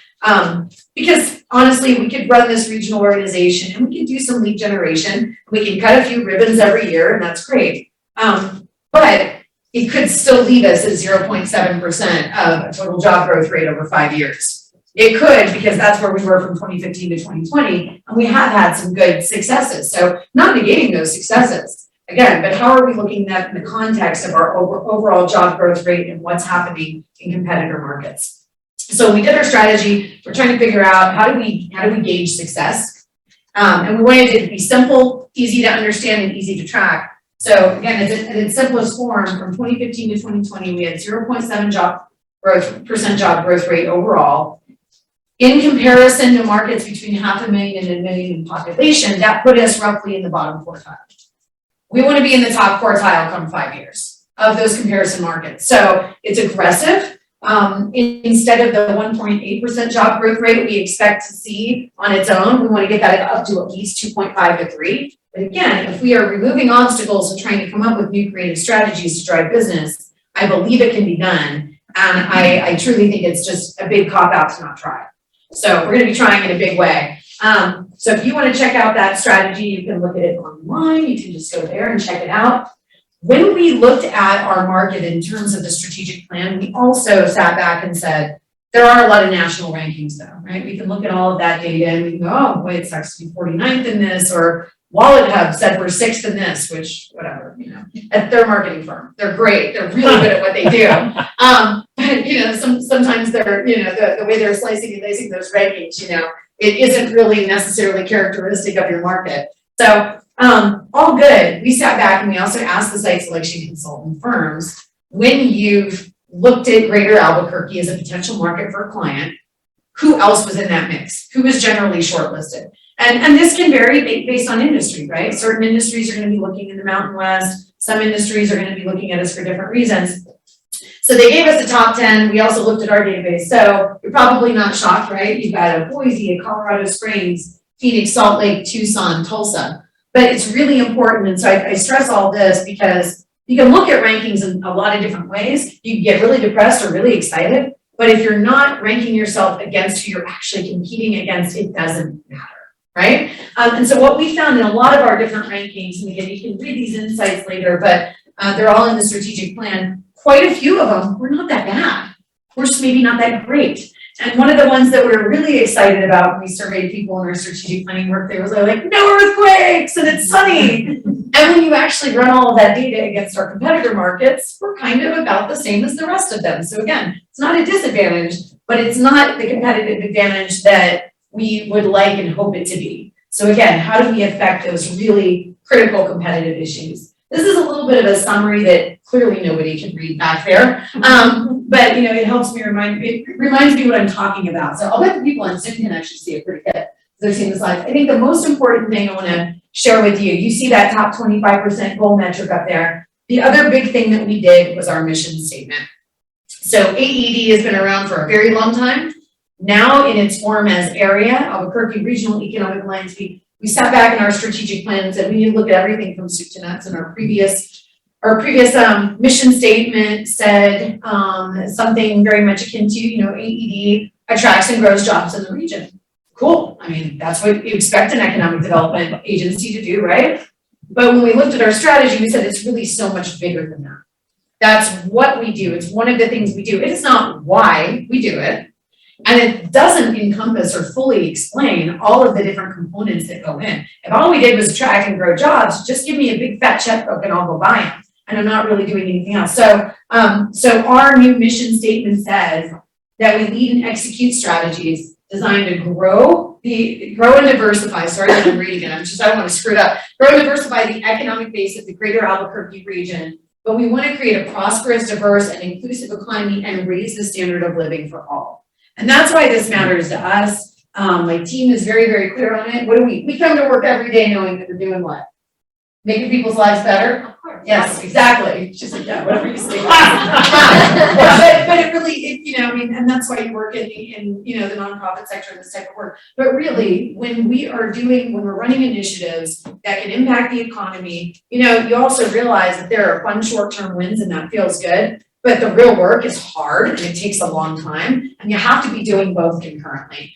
Because honestly, we could run this regional organization and we can do some lead generation. We can cut a few ribbons every year and that's great. But it could still leave us at 0.7% of a total job growth rate over 5 years. It could, because that's where we were from 2015 to 2020, and we have had some good successes. So not negating those successes, again, but how are we looking at in the context of our overall job growth rate and what's happening in competitor markets? So we did our strategy. We're trying to figure out how do we gauge success, and we wanted it to be simple, easy to understand, and easy to track. So again, in its simplest form, from 2015 to 2020, we had 0.7% job growth rate overall. In comparison to markets between 500,000 and 1 million in population, that put us roughly in the bottom quartile. We want to be in the top quartile come 5 years of those comparison markets. So it's aggressive. Instead of the 1.8% job growth rate we expect to see on its own, we want to get that up to at least 2.5 to 3. But again, if we are removing obstacles and trying to come up with new creative strategies to drive business, I believe it can be done. And I truly think it's just a big cop-out to not try. So we're going to be trying in a big way. So if you want to check out that strategy, you can look at it online. You can just go there and check it out. When we looked at our market in terms of the strategic plan, we also sat back and said, there are a lot of national rankings though, right? We can look at all of that data and we can go, oh, boy, it sucks to be 49th in this, or Wallet Hub said we're 6th in this, which whatever, at their marketing firm. They're great. They're really good at what they do. But sometimes they're, the way they're slicing and dicing those rankings, it isn't really necessarily characteristic of your market. So all good. We sat back and we also asked the site selection consultant firms, when you've looked at Greater Albuquerque as a potential market for a client, who else was in that mix? Who was generally shortlisted? And this can vary based on industry, right? Certain industries are going to be looking in the Mountain West. Some industries are going to be looking at us for different reasons. So they gave us the top 10. We also looked at our database. So you're probably not shocked, right? You've got a Boise, a Colorado Springs, Phoenix, Salt Lake, Tucson, Tulsa. But it's really important. And so I stress all this because you can look at rankings in a lot of different ways. You can get really depressed or really excited. But if you're not ranking yourself against who you're actually competing against, it doesn't matter. Right? And so what we found in a lot of our different rankings, and again, you can read these insights later, but they're all in the strategic plan. Quite a few of them were not that bad. We're just maybe not that great. And one of the ones that we were really excited about when we surveyed people in our strategic planning work, they were like, no earthquakes and it's sunny. And when you actually run all of that data against our competitor markets, we're kind of about the same as the rest of them. So again, it's not a disadvantage, but it's not the competitive advantage that we would like and hope it to be. So again, how do we affect those really critical competitive issues? This is a little bit of a summary that clearly nobody can read back there. But it helps me reminds me what I'm talking about. So I'll bet the people on Zoom can actually see it pretty good. They're seeing the slides. I think the most important thing I want to share with you, you see that top 25% goal metric up there. The other big thing that we did was our mission statement. So AED has been around for a very long time. Now in its form as area, Albuquerque Regional Economic Alliance, we sat back in our strategic plan and said we need to look at everything from soup to nuts. And our previous mission statement said something very much akin to, AED attracts and grows jobs in the region. Cool. I mean, that's what you expect an economic development agency to do, right? But when we looked at our strategy, we said it's really so much bigger than that. That's what we do. It's one of the things we do. It is not why we do it. And it doesn't encompass or fully explain all of the different components that go in. If all we did was attract and grow jobs, just give me a big fat checkbook and I'll go buy them. And I'm not really doing anything else. So our new mission statement says that we lead and execute strategies designed to grow and diversify. Sorry that I'm reading it. I don't want to screw it up. Grow and diversify the economic base of the greater Albuquerque region. But we want to create a prosperous, diverse, and inclusive economy and raise the standard of living for all. And that's why this matters to us. My team is very, very clear on it. What do we come to work every day knowing that we're doing what? Making people's lives better? Of course. Yes, exactly. She's like, yeah, whatever you say. But it really, you know, I mean, and that's why you work in you know, the nonprofit sector and this type of work. But really, when we're running initiatives that can impact the economy, you know, you also realize that there are fun short-term wins and that feels good. But the real work is hard and it takes a long time and you have to be doing both concurrently.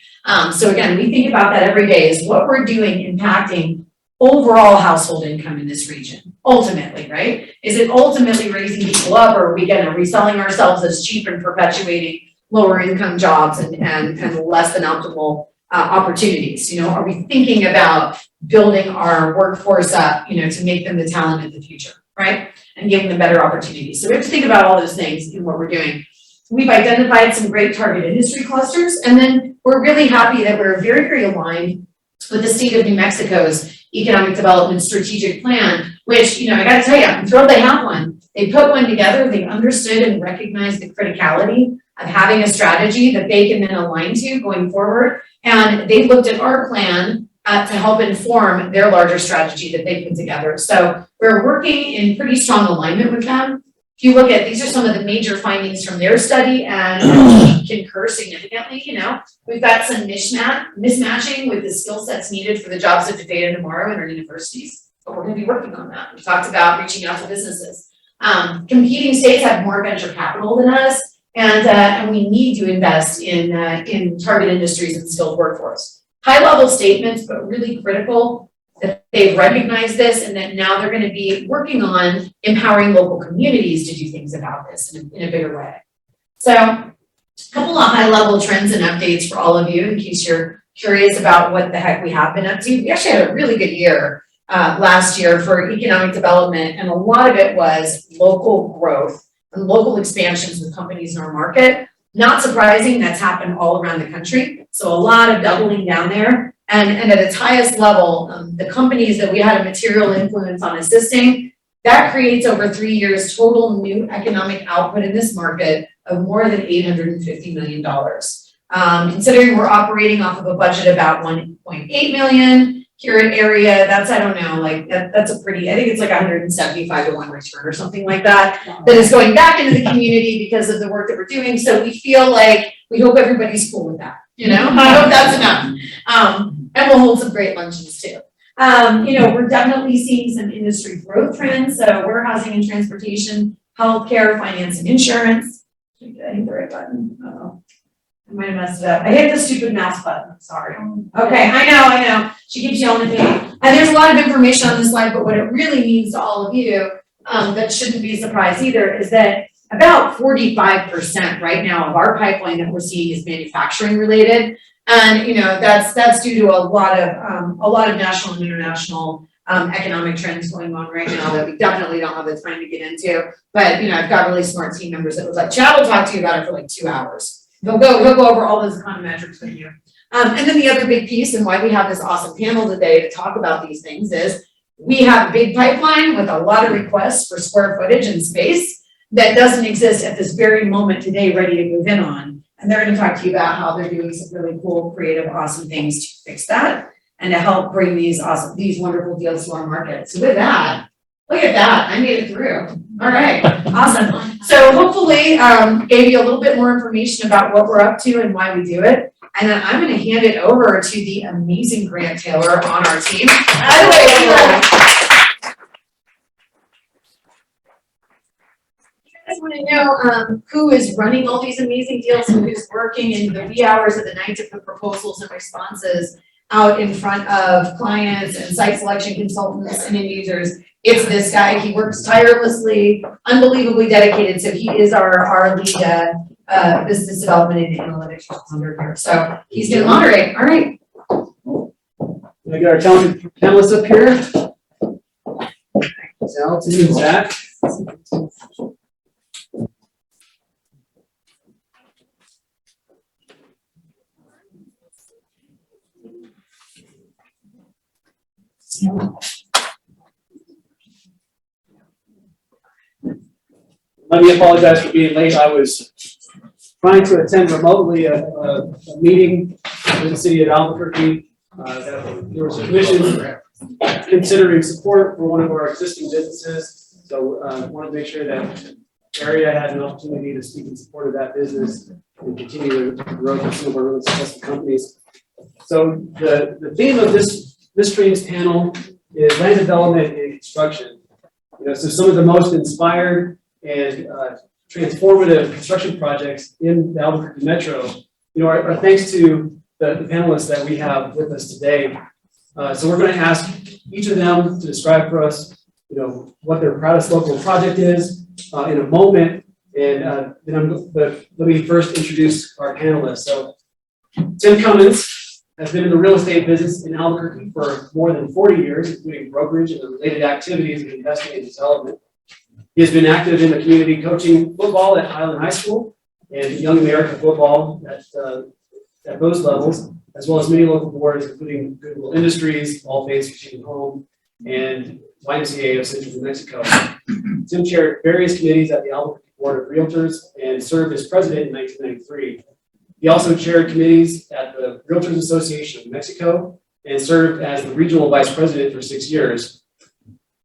So again, we think about that every day is what we're doing impacting overall household income in this region, ultimately, right? Is it ultimately raising people up or are we gonna reselling ourselves as cheap and perpetuating lower income jobs and less than optimal opportunities? You know, are we thinking about building our workforce up, you know, to make them the talent of the future, right? And giving them better opportunities. So we have to think about all those things in what we're doing. We've identified some great target industry clusters, and then we're really happy that we're very, very aligned with the state of New Mexico's economic development strategic plan, which, you know, I gotta tell you, I'm thrilled they have one. They put one together, they understood and recognized the criticality of having a strategy that they can then align to going forward. And they looked at our plan to help inform their larger strategy that they put together. So we're working in pretty strong alignment with them. If you look at, these are some of the major findings from their study and we concur significantly, you know. We've got some mismatching with the skill sets needed for the jobs of today and tomorrow in our universities, but we're gonna be working on that. We talked about reaching out to businesses. Competing states have more venture capital than us and we need to invest in target industries and skilled workforce. High level statements, but really critical that they've recognized this and that now they're going to be working on empowering local communities to do things about this in a bigger way. So a couple of high level trends and updates for all of you in case you're curious about what the heck we have been up to. We actually had a really good year last year for economic development and a lot of it was local growth and local expansions with companies in our market. Not surprising, that's happened all around the country. So a lot of doubling down there. And at its highest level, the companies that we had a material influence on assisting, that creates over 3 years total new economic output in this market of more than $850 million. Considering we're operating off of a budget about 1.8 million here in area, that's, I don't know, like that's a pretty, I think it's like 175 to 1 return or something like that, that is going back into the community because of the work that we're doing. So we feel like, we hope everybody's cool with that, you know? I hope that's enough. And we'll hold some great luncheons too. You know, we're definitely seeing some industry growth trends. So warehousing and transportation, healthcare, finance and insurance. Did I hit the right button? Uh-oh. I might have messed it up. I hit the stupid mouse button, sorry. Okay, I know. She keeps yelling at me. And there's a lot of information on this slide, but what it really means to all of you, that shouldn't be a surprise either, is that about 45% right now of our pipeline that we're seeing is manufacturing related. And you know, that's due to a lot of national and international economic trends going on right now that we definitely don't have the time to get into. But you know, I've got really smart team members that was like, Chad will talk to you about it for like 2 hours. He'll go over all those econometrics with you. And then the other big piece and why we have this awesome panel today to talk about these things is we have a big pipeline with a lot of requests for square footage and space that doesn't exist at this very moment today ready to move in on. And they're going to talk to you about how they're doing some really cool, creative, awesome things to fix that and to help bring these wonderful deals to our market. So with that, look at that, I made it through. All right, awesome. So hopefully gave you a little bit more information about what we're up to and why we do it. And then I'm going to hand it over to the amazing Grant Taylor on our team. By the way, I want to know who is running all these amazing deals and who's working in the wee hours of the night to put proposals and responses out in front of clients and site selection consultants and end users. It's this guy. He works tirelessly, unbelievably dedicated. So he is our lead business development and analytics responder here. So he's going to moderate. All right. Can I get our talented panelists up here? Talented and Zack. Let me apologize for being late. I was trying to attend remotely a meeting in the city of Albuquerque. There was a commission considering support for one of our existing businesses. So wanted to make sure that area had an opportunity to speak in support of that business and continue the growth of some of our really successful companies. So the theme of this stream's panel is land development and construction. So some of the most inspired and transformative construction projects in the Albuquerque Metro, are thanks to the panelists that we have with us today. So we're going to ask each of them to describe for us, what their proudest local project is in a moment. And but let me first introduce our panelists. So Tim Cummins has been in the real estate business in Albuquerque for more than 40 years, including brokerage and the related activities of investing and development. He has been active in the community, coaching football at Highland High School and Young America football at those levels, as well as many local boards, including Goodwill Industries, All Faiths Christian Home, and YMCA of Central New Mexico. Tim chaired various committees at the Albuquerque Board of Realtors and served as president in 1993. He also chaired committees at the Realtors Association of Mexico and served as the regional vice president for 6 years.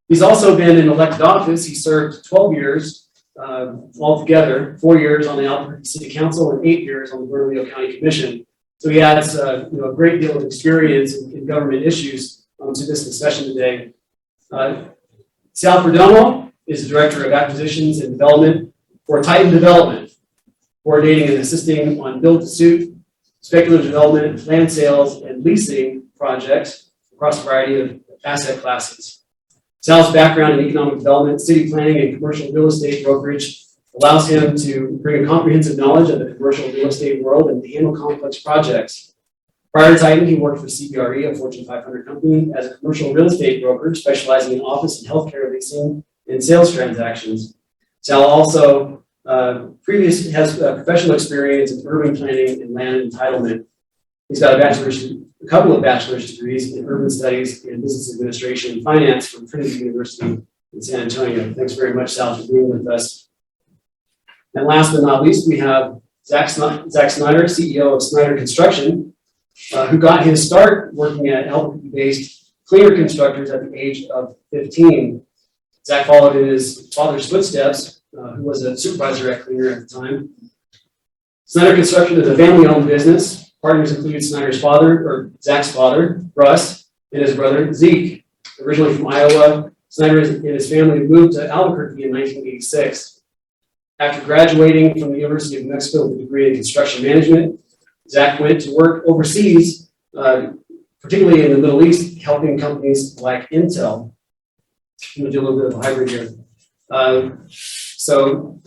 He's also been in elected office. He served 12 years altogether, 4 years on the Albuquerque City Council and 8 years on the Bernalillo County Commission. So he has a great deal of experience in government issues to this discussion today. Sal Perdomo is the Director of Acquisitions and Development for Titan Development, coordinating and assisting on build-to-suit, speculative development, land sales, and leasing projects across a variety of asset classes. Sal's background in economic development, city planning, and commercial real estate brokerage allows him to bring a comprehensive knowledge of the commercial real estate world and to handle complex projects. Prior to Titan, he worked for CBRE, a Fortune 500 company, as a commercial real estate broker specializing in office and healthcare leasing and sales transactions. Sal also has professional experience in urban planning and land entitlement. He's got a couple of bachelor's degrees in urban studies and business administration and finance from Trinity University in San Antonio. Thanks very much, Sal, for being with us. And last but not least, we have Zack Snyder, CEO of Snyder Construction, who got his start working at Albuquerque-based cleaner constructors at the age of 15. Zack followed in his father's footsteps, who was a supervisor at Cleaner at the time. Snyder Construction is a family-owned business. Partners include Zack's father, Russ, and his brother, Zeke. Originally from Iowa, Snyder and his family moved to Albuquerque in 1986. After graduating from the University of New Mexico with a degree in construction management, Zack went to work overseas, particularly in the Middle East, helping companies like Intel. I'm going to do a little bit of a hybrid here. So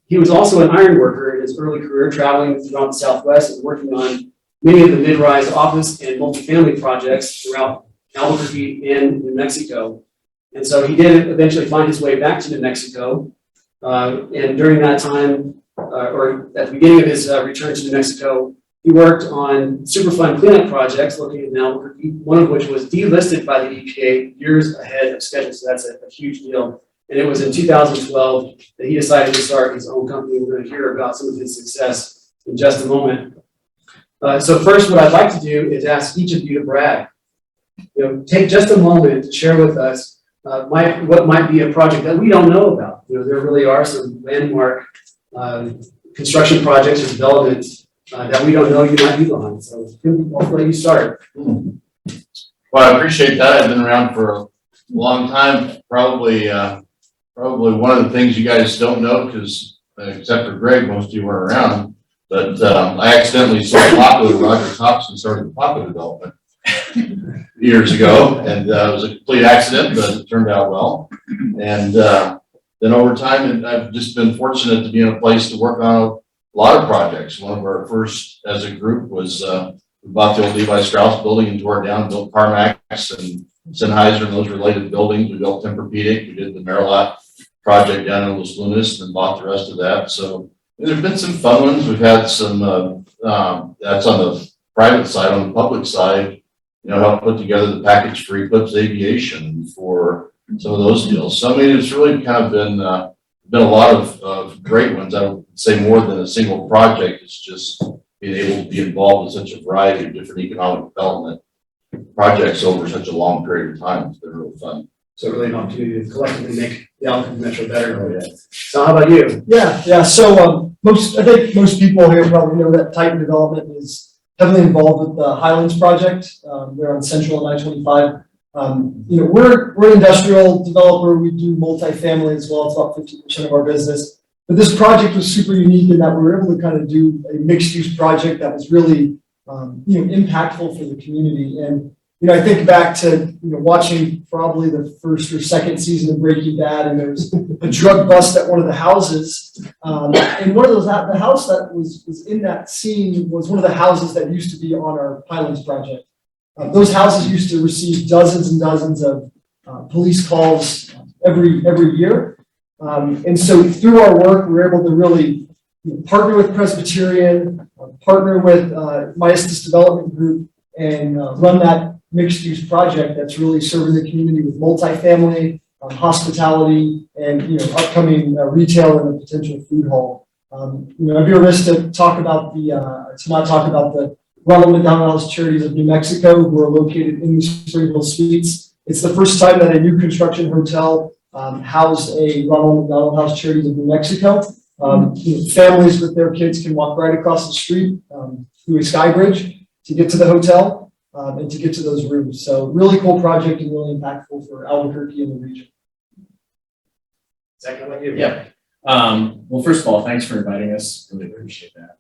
he was also an iron worker in his early career, traveling throughout the Southwest and working on many of the mid-rise office and multifamily projects throughout Albuquerque and New Mexico. And so he did eventually find his way back to New Mexico. And during that time, or at the beginning of his return to New Mexico, he worked on Superfund cleanup projects located in Albuquerque, one of which was delisted by the EPA years ahead of schedule. So that's a huge deal. And it was in 2012 that he decided to start his own company. We're going to hear about some of his success in just a moment. So first, what I'd like to do is ask each of you to brag. Take just a moment to share with us what might be a project that we don't know about. There really are some landmark construction projects or developments that we don't know you might be behind. So I'll let you start. Well, I appreciate that. I've been around for a long time. Probably one of the things you guys don't know, because except for Greg, most of you weren't around, but I accidentally sold Paco to Roger Thompson, started the Paco development years ago, and it was a complete accident, but it turned out well. And then over time, I've just been fortunate to be in a place to work on a lot of projects. One of our first as a group was we bought the old Levi Strauss building and tore it down, built Carmax and Sennheiser and those related buildings. We built Tempur-Pedic. We did the Merillat project down in Los Lunas and bought the rest of that. So there's been some fun ones. We've had some, that's on the private side. On the public side, help put together the package for Eclipse Aviation for some of those deals. So I mean, it's really kind of been a lot of great ones. I would say more than a single project. It's just being able to be involved in such a variety of different economic development projects over such a long period of time. It's been really fun. So really an opportunity to collectively make the Albuquerque Metro better. So how about you? Yeah. So, I think most people here probably know that Titan Development is heavily involved with the Highlands project. They're on Central and I-25. We're an industrial developer. We do multifamily as well. It's about 50% of our business. But this project was super unique in that we were able to kind of do a mixed-use project that was really, impactful for the community. And I think back to watching probably the first or second season of Breaking Bad, and there was a drug bust at one of the houses. And one of those, the house that was in that scene was one of the houses that used to be on our Highlands project. Those houses used to receive dozens and dozens of police calls every year. And so through our work, we were able to really partner with Presbyterian, partner with Biosciences Development Group, and run that mixed-use project that's really serving the community with multifamily, hospitality, and upcoming retail and a potential food hall. I'd be remiss to talk about not talk about the Ronald McDonald House Charities of New Mexico, who are located in the Springville Suites. It's the first time that a new construction hotel housed a Ronald McDonald House Charities of New Mexico. Families with their kids can walk right across the street through a sky bridge to get to the hotel and to get to those rooms. So really cool project and really impactful for Albuquerque and the region. Zack, how about you? Yeah. Well, first of all, thanks for inviting us. Really appreciate that.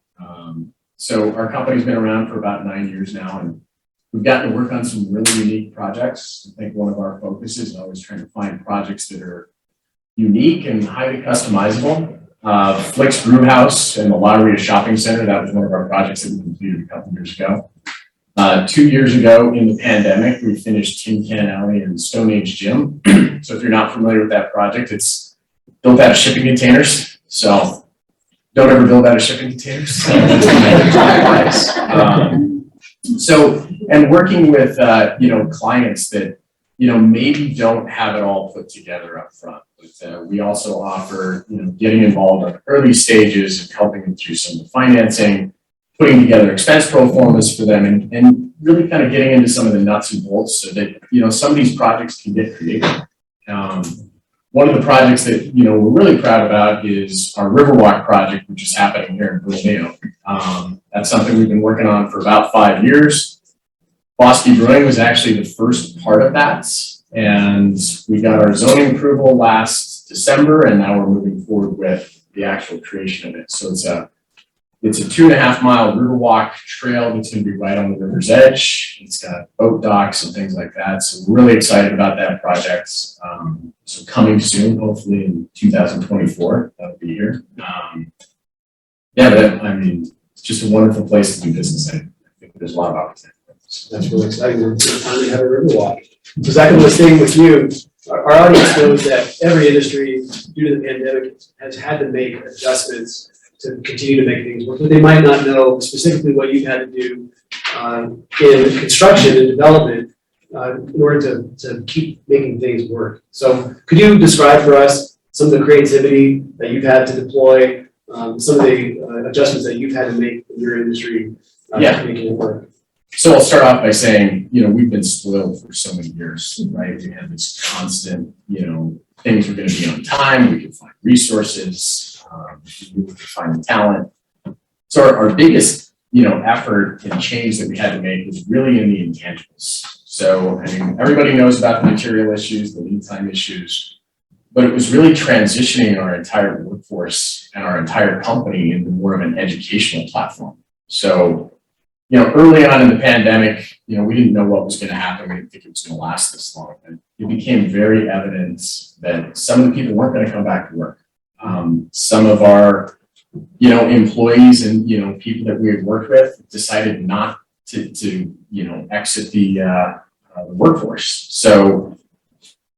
So our company's been around for about 9 years now, and we've gotten to work on some really unique projects. I think one of our focuses is always trying to find projects that are unique and highly customizable. Flick's Brew House and the Lotteria Shopping Center, that was one of our projects that we completed a couple years ago. 2 years ago in the pandemic, we finished Tin Can Alley and Stone Age Gym. So if you're not familiar with that project, it's built out of shipping containers. So don't ever build out of shipping containers. And working with, clients that, maybe don't have it all put together up front. But we also offer, getting involved in early stages and helping them through some of the financing, putting together expense pro formas for them, and really kind of getting into some of the nuts and bolts so that, some of these projects can get creative. One of the projects that, we're really proud about is our Riverwalk project, which is happening here in Bernalillo. That's something we've been working on for about 5 years. Bosky Brewing was actually the first part of that. And we got our zoning approval last December, and now we're moving forward with the actual creation of it. So it's a 2.5 mile Riverwalk trail that's going to be right on the river's edge. It's got boat docks and things like that. So we're really excited about that project. So coming soon, hopefully in 2024, that'll be here. It's just a wonderful place to do business in. I think there's a lot of opportunity. That's really exciting. We're finally have a Riverwalk. So Zack, I'm staying with you. Our audience knows that every industry, due to the pandemic, has had to make adjustments to continue to make things work, but they might not know specifically what you've had to do in construction and development in order to keep making things work. So could you describe for us some of the creativity that you've had to deploy, some of the adjustments that you've had to make in your industry making it work? So I'll start off by saying, we've been spoiled for so many years, right? We have this constant, things are going to be on time, we can find resources, we can find the talent. So our biggest, effort and change that we had to make was really in the intangibles. So, everybody knows about the material issues, the lead time issues, but it was really transitioning our entire workforce and our entire company into more of an educational platform. So, early on in the pandemic, we didn't know what was going to happen. We didn't think it was going to last this long. But it became very evident that some of the people weren't going to come back to work. Some of our, employees and, people that we had worked with decided not to exit the workforce. So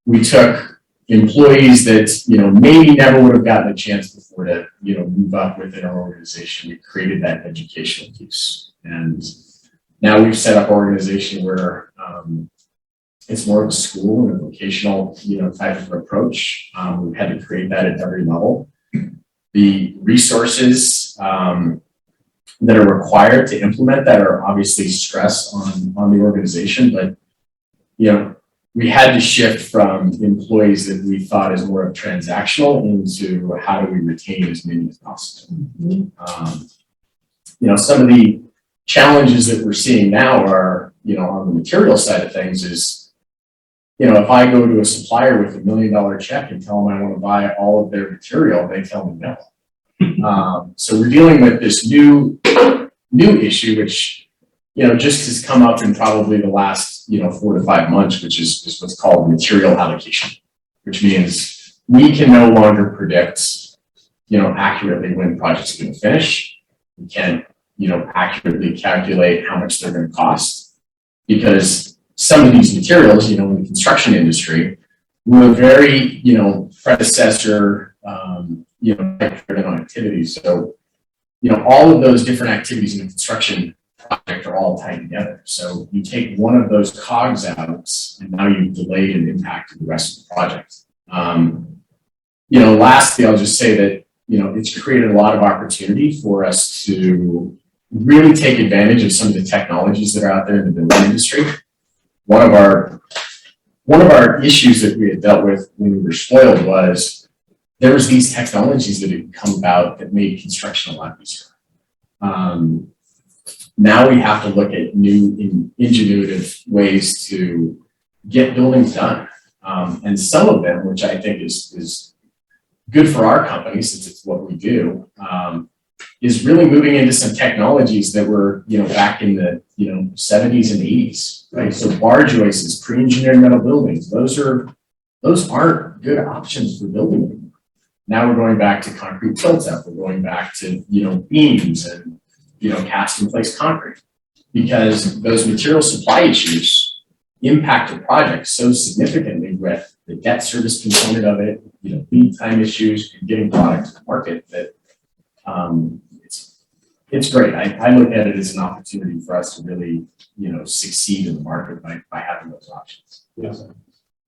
we took employees that, maybe never would have gotten a chance before to, move up within our organization. We created that educational piece. And now we've set up an organization where it's more of a school and a vocational, type of approach. We've had to create that at every level. The resources that are required to implement that are obviously stress on the organization, but we had to shift from employees that we thought as more of transactional into how do we retain as many as possible. Some of the challenges that we're seeing now are, on the material side of things is, if I go to a supplier with $1 million check and tell them I want to buy all of their material, they tell me no. So we're dealing with this new issue, which, just has come up in probably the last, 4 to 5 months, which is what's called material allocation, which means we can no longer predict, accurately when projects are going to finish. We can't, accurately calculate how much they're going to cost, because some of these materials, in the construction industry, were very, predecessor, driven activities. So, all of those different activities in the construction project are all tied together. So you take one of those cogs out, and now you've delayed and impacted the rest of the project. Lastly, I'll just say that, it's created a lot of opportunity for us to really take advantage of some of the technologies that are out there in the building industry. One of our issues that we had dealt with when we were spoiled was there was these technologies that had come about that made construction a lot easier. Now we have to look at new ingenuitive ways to get buildings done. And some of them, which I think is good for our company since it's what we do, is really moving into some technologies that were, back in the, 70s and 80s, right? So bar joists, pre-engineered metal buildings, those aren't good options for building anymore. Now we're going back to concrete tilt-up, we're going back to, beams and, cast in place concrete, because those material supply issues impact the project so significantly with the debt service component of it, lead time issues, and getting product to the market that, it's great. I look at it as an opportunity for us to really, succeed in the market by having those options. Yes,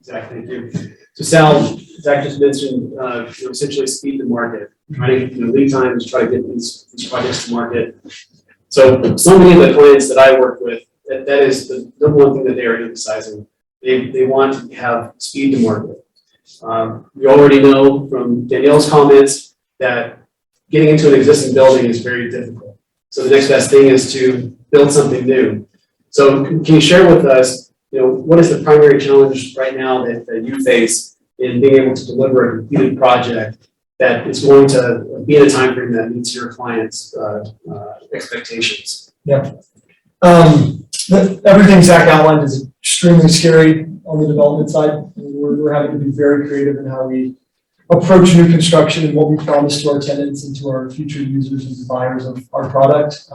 Zach, thank you. So Sal, Zach just mentioned, essentially speed to market, trying to, lead times, try to get these projects to market. So many of the clients that I work with, that is the number one thing that they are emphasizing. They want to have speed to market. We already know from Danielle's comments that getting into an existing building is very difficult. So the next best thing is to build something new. So can you share with us, what is the primary challenge right now that you face in being able to deliver a completed project that is going to be in a time frame that meets your clients' expectations? Yeah. Everything Zach outlined is extremely scary on the development side. And we're having to be very creative in how we approach new construction and what we promise to our tenants and to our future users and buyers of our product.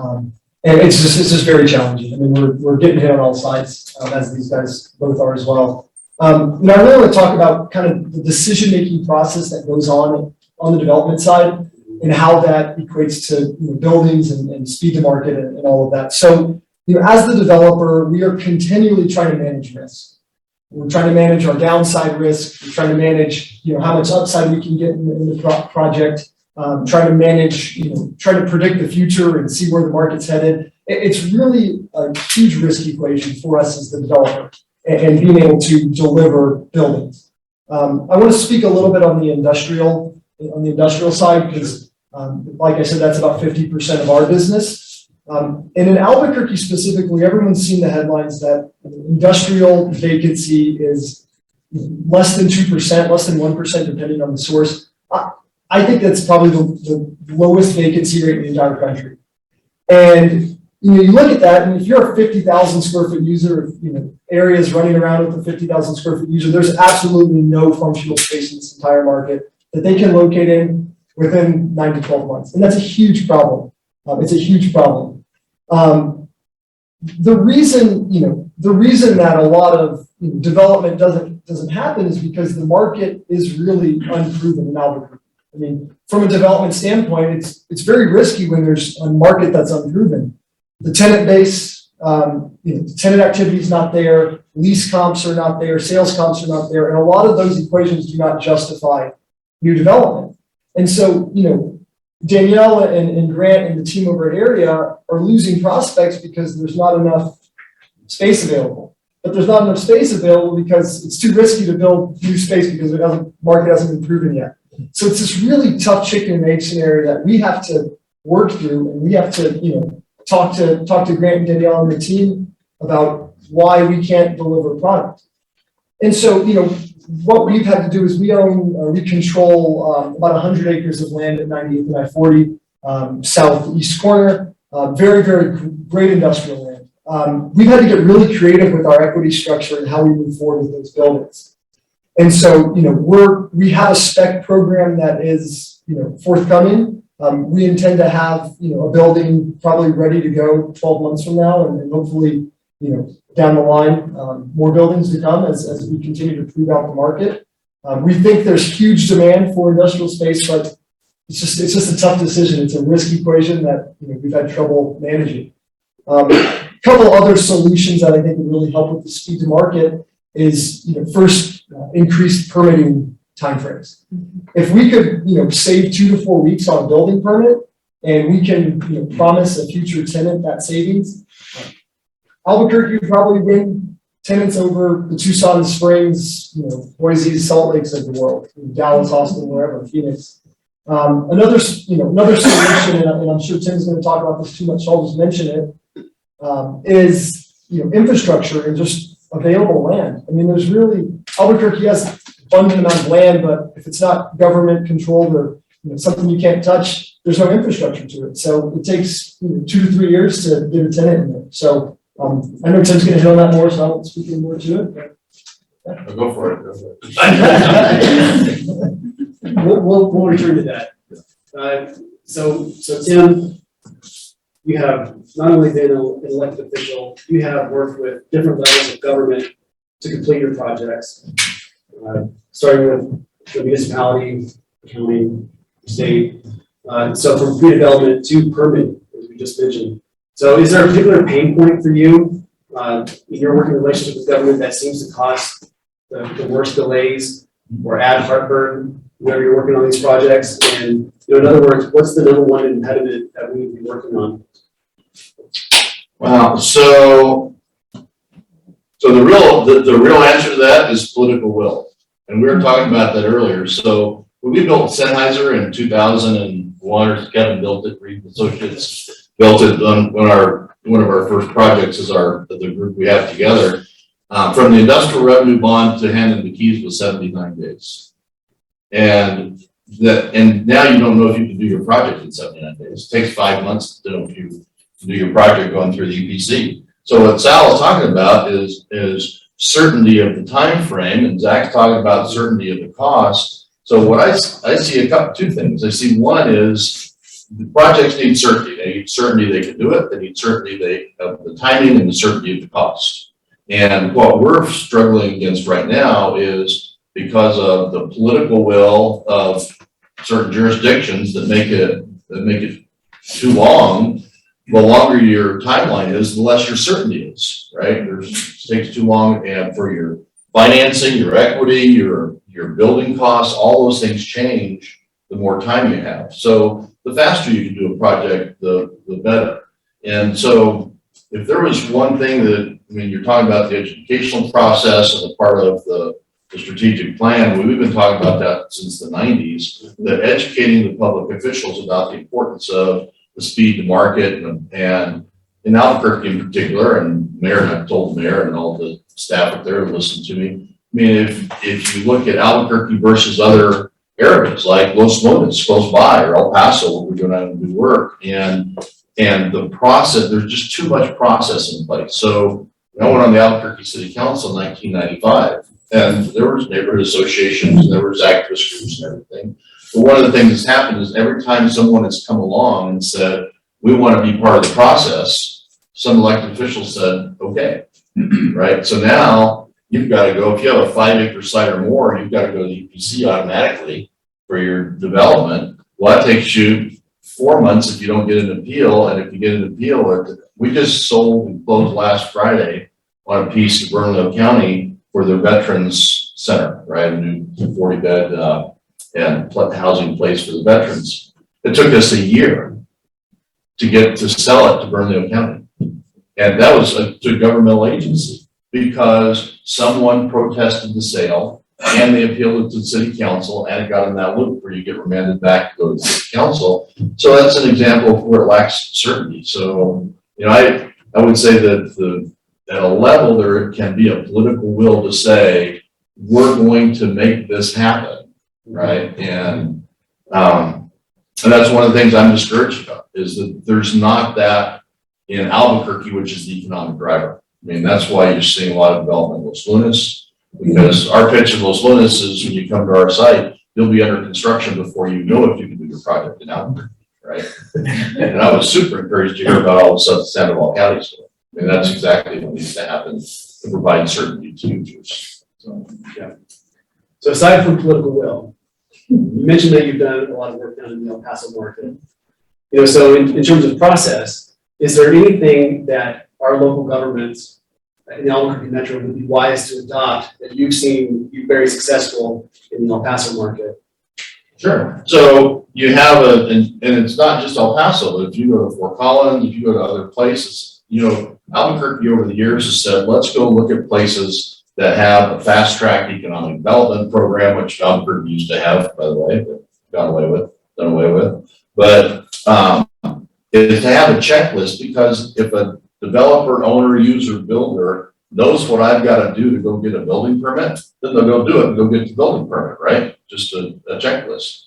And it's just very challenging. I mean, we're getting hit on all sides, as these guys both are as well. I really want to talk about kind of the decision-making process that goes on the development side and how that equates to buildings and speed to market and all of that. So, as the developer, we are continually trying to manage risk. We're trying to manage our downside risk. We're trying to manage, how much upside we can get in the project. Trying to manage, trying to predict the future and see where the market's headed. It's really a huge risk equation for us as the developer and being able to deliver buildings. I want to speak a little bit on the industrial side because, like I said, that's about 50% of our business. And in Albuquerque specifically, everyone's seen the headlines that industrial vacancy is less than 2%, less than 1%, depending on the source. I think that's probably the lowest vacancy rate in the entire country. And you look at that, and if you're a 50,000 square foot user, areas running around with a 50,000 square foot user, there's absolutely no functional space in this entire market that they can locate in within 9 to 12 months. And that's a huge problem. It's a huge problem. The reason that a lot of development doesn't happen is because the market is really unproven in Albuquerque. I mean, from a development standpoint, it's very risky when there's a market that's unproven. The tenant base, the tenant activity is not there, lease comps are not there, sales comps are not there, and a lot of those equations do not justify new development. And so, Danielle and Grant and the team over at Area are losing prospects because there's not enough space available. but there's not enough space available because it's too risky to build new space because the market hasn't been proven yet. So it's this really tough chicken and egg scenario that we have to work through, and we have to, talk to Grant and Danielle and their team about why we can't deliver product. And so, what we've had to do is we control about 100 acres of land at 98th and I-40 southeast corner, very, very great industrial land. We've had to get really creative with our equity structure and how we move forward with those buildings. And so, we have a spec program that is, forthcoming. We intend to have, a building probably ready to go 12 months from now, and hopefully, down the line, more buildings to come as we continue to prove out the market. We think there's huge demand for industrial space, but it's just a tough decision. It's a risk equation that we've had trouble managing. A couple other solutions that I think would really help with the speed to market is, first, increased permitting timeframes. If we could, save 2 to 4 weeks on a building permit, and we can, promise a future tenant that savings, Albuquerque would probably win tenants over the Tucson Springs, Boise, Salt Lakes of the world, Dallas, Austin, wherever, Phoenix. Another solution, and I'm sure Tim's going to talk about this too much, so I'll just mention it, is infrastructure and just available land. I mean, there's really, Albuquerque has abundant amount of land, but if it's not government controlled or something you can't touch, there's no infrastructure to it. So it takes 2 to 3 years to get a tenant in there. So I know Tim's going to hit on that more, so I won't speak any more to it. I'll go for it. We'll return to that. So Tim, you have not only been an elected official, you have worked with different levels of government to complete your projects, starting with the municipality, county, state. So from pre-development to permit, as we just mentioned. So is there a particular pain point for you in your working relationship with government that seems to cause the worst delays or add heartburn whenever you're working on these projects? And in other words, what's the number one impediment that we need to be working on? Wow. So the real answer to that is political will. And we were talking about that earlier. So when we built Sennheiser in 2001, or Kevin built it, Reed Associates built it on one of our first projects is the group we have together. From the industrial revenue bond to handing the keys was 79 days. And now you don't know if you can do your project in 79 days. It takes 5 months to know if you can do your project going through the EPC. So what Sal is talking about is certainty of the time frame, and Zach's talking about certainty of the cost. So what I see two things. I see one is the projects need certainty. They need certainty they can do it. They need certainty of the timing and the certainty of the cost. And what we're struggling against right now is because of the political will of certain jurisdictions that make it too long. The longer your timeline is, the less your certainty is, right? It takes too long, and for your financing, your equity, your building costs, all those things change the more time you have. So the faster you can do a project, the better. And so if there was one thing you're talking about the educational process and the part of the strategic plan, we've been talking about that since the 90s, that educating the public officials about the importance of the speed to market and in Albuquerque in particular, and I've told the mayor and all the staff up there to listen to me. I mean, if you look at Albuquerque versus other areas like Los Moines close by or El Paso, where we're going to do work, and the process, there's just too much process in place. So I went on the Albuquerque City Council in 1995, and there was neighborhood associations, and there was activist groups and everything. But one of the things that's happened is every time someone has come along and said, we want to be part of the process, some elected officials said, okay, right? So now you've got to go, if you have a 5-acre site or more, you've got to go to the EPC automatically for your development. Well, that takes you 4 months if you don't get an appeal. And if you get an appeal, we just sold and closed last Friday on a piece of Bernalillo County for their Veterans Center, right? A new 40-bed and housing place for the veterans. It took us a year to sell it to Bernalillo County. And that was to a governmental agency because someone protested the sale and they appealed it to the city council and it got in that loop where you get remanded back to go to the city council. So that's an example of where it lacks certainty. So, I would say that at a level there can be a political will to say, we're going to make this happen, right? And that's one of the things I'm discouraged about, is that there's not that in Albuquerque, which is the economic driver. I mean, that's why you're seeing a lot of development in Los Lunas, because our pitch in Los Lunas is when you come to our site, you'll be under construction before you know if you can do your project in Albuquerque, right? And I was super encouraged to hear about all the stuff that Sandoval County's doing. I mean, that's exactly what needs to happen to provide certainty to users. So, yeah. So aside from political will, you mentioned that you've done a lot of work down in the El Paso market. So in terms of process, is there anything that our local governments in the Albuquerque Metro would be wise to adopt that you've seen you very successful in the El Paso market? Sure. So you have and it's not just El Paso, but if you go to Fort Collins, if you go to other places, Albuquerque over the years has said, let's go look at places that have a fast track economic development program, which Albuquerque used to have, by the way, but done away with. But is to have a checklist, because if a developer, owner, user, builder knows what I've got to do to go get a building permit, then they'll go do it and go get the building permit, right? Just a checklist.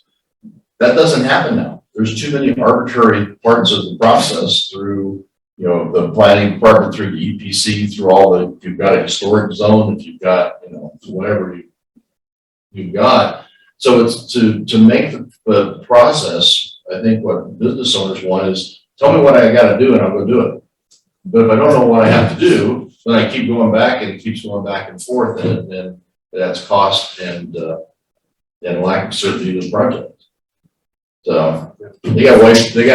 That doesn't happen now. There's too many arbitrary parts of the process through, the planning department, through the EPC, through if you've got a historic zone, if you've got, whatever you've got. So it's to make the process, I think what business owners want is, tell me what I got to do and I'll go do it. But if I don't know what I have to do, then I keep going back and it keeps going back and forth, and then that's cost and lack of certainty of the project. So they got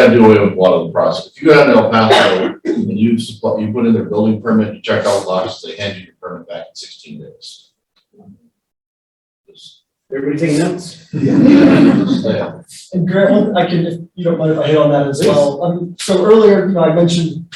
to do away with a lot of the process. If you go down to El Paso and you put in their building permit, you check all the boxes, they hand you your permit back in 16 days. Everybody taking notes? And Grant, if you don't mind if I hit on that as well. So earlier, I mentioned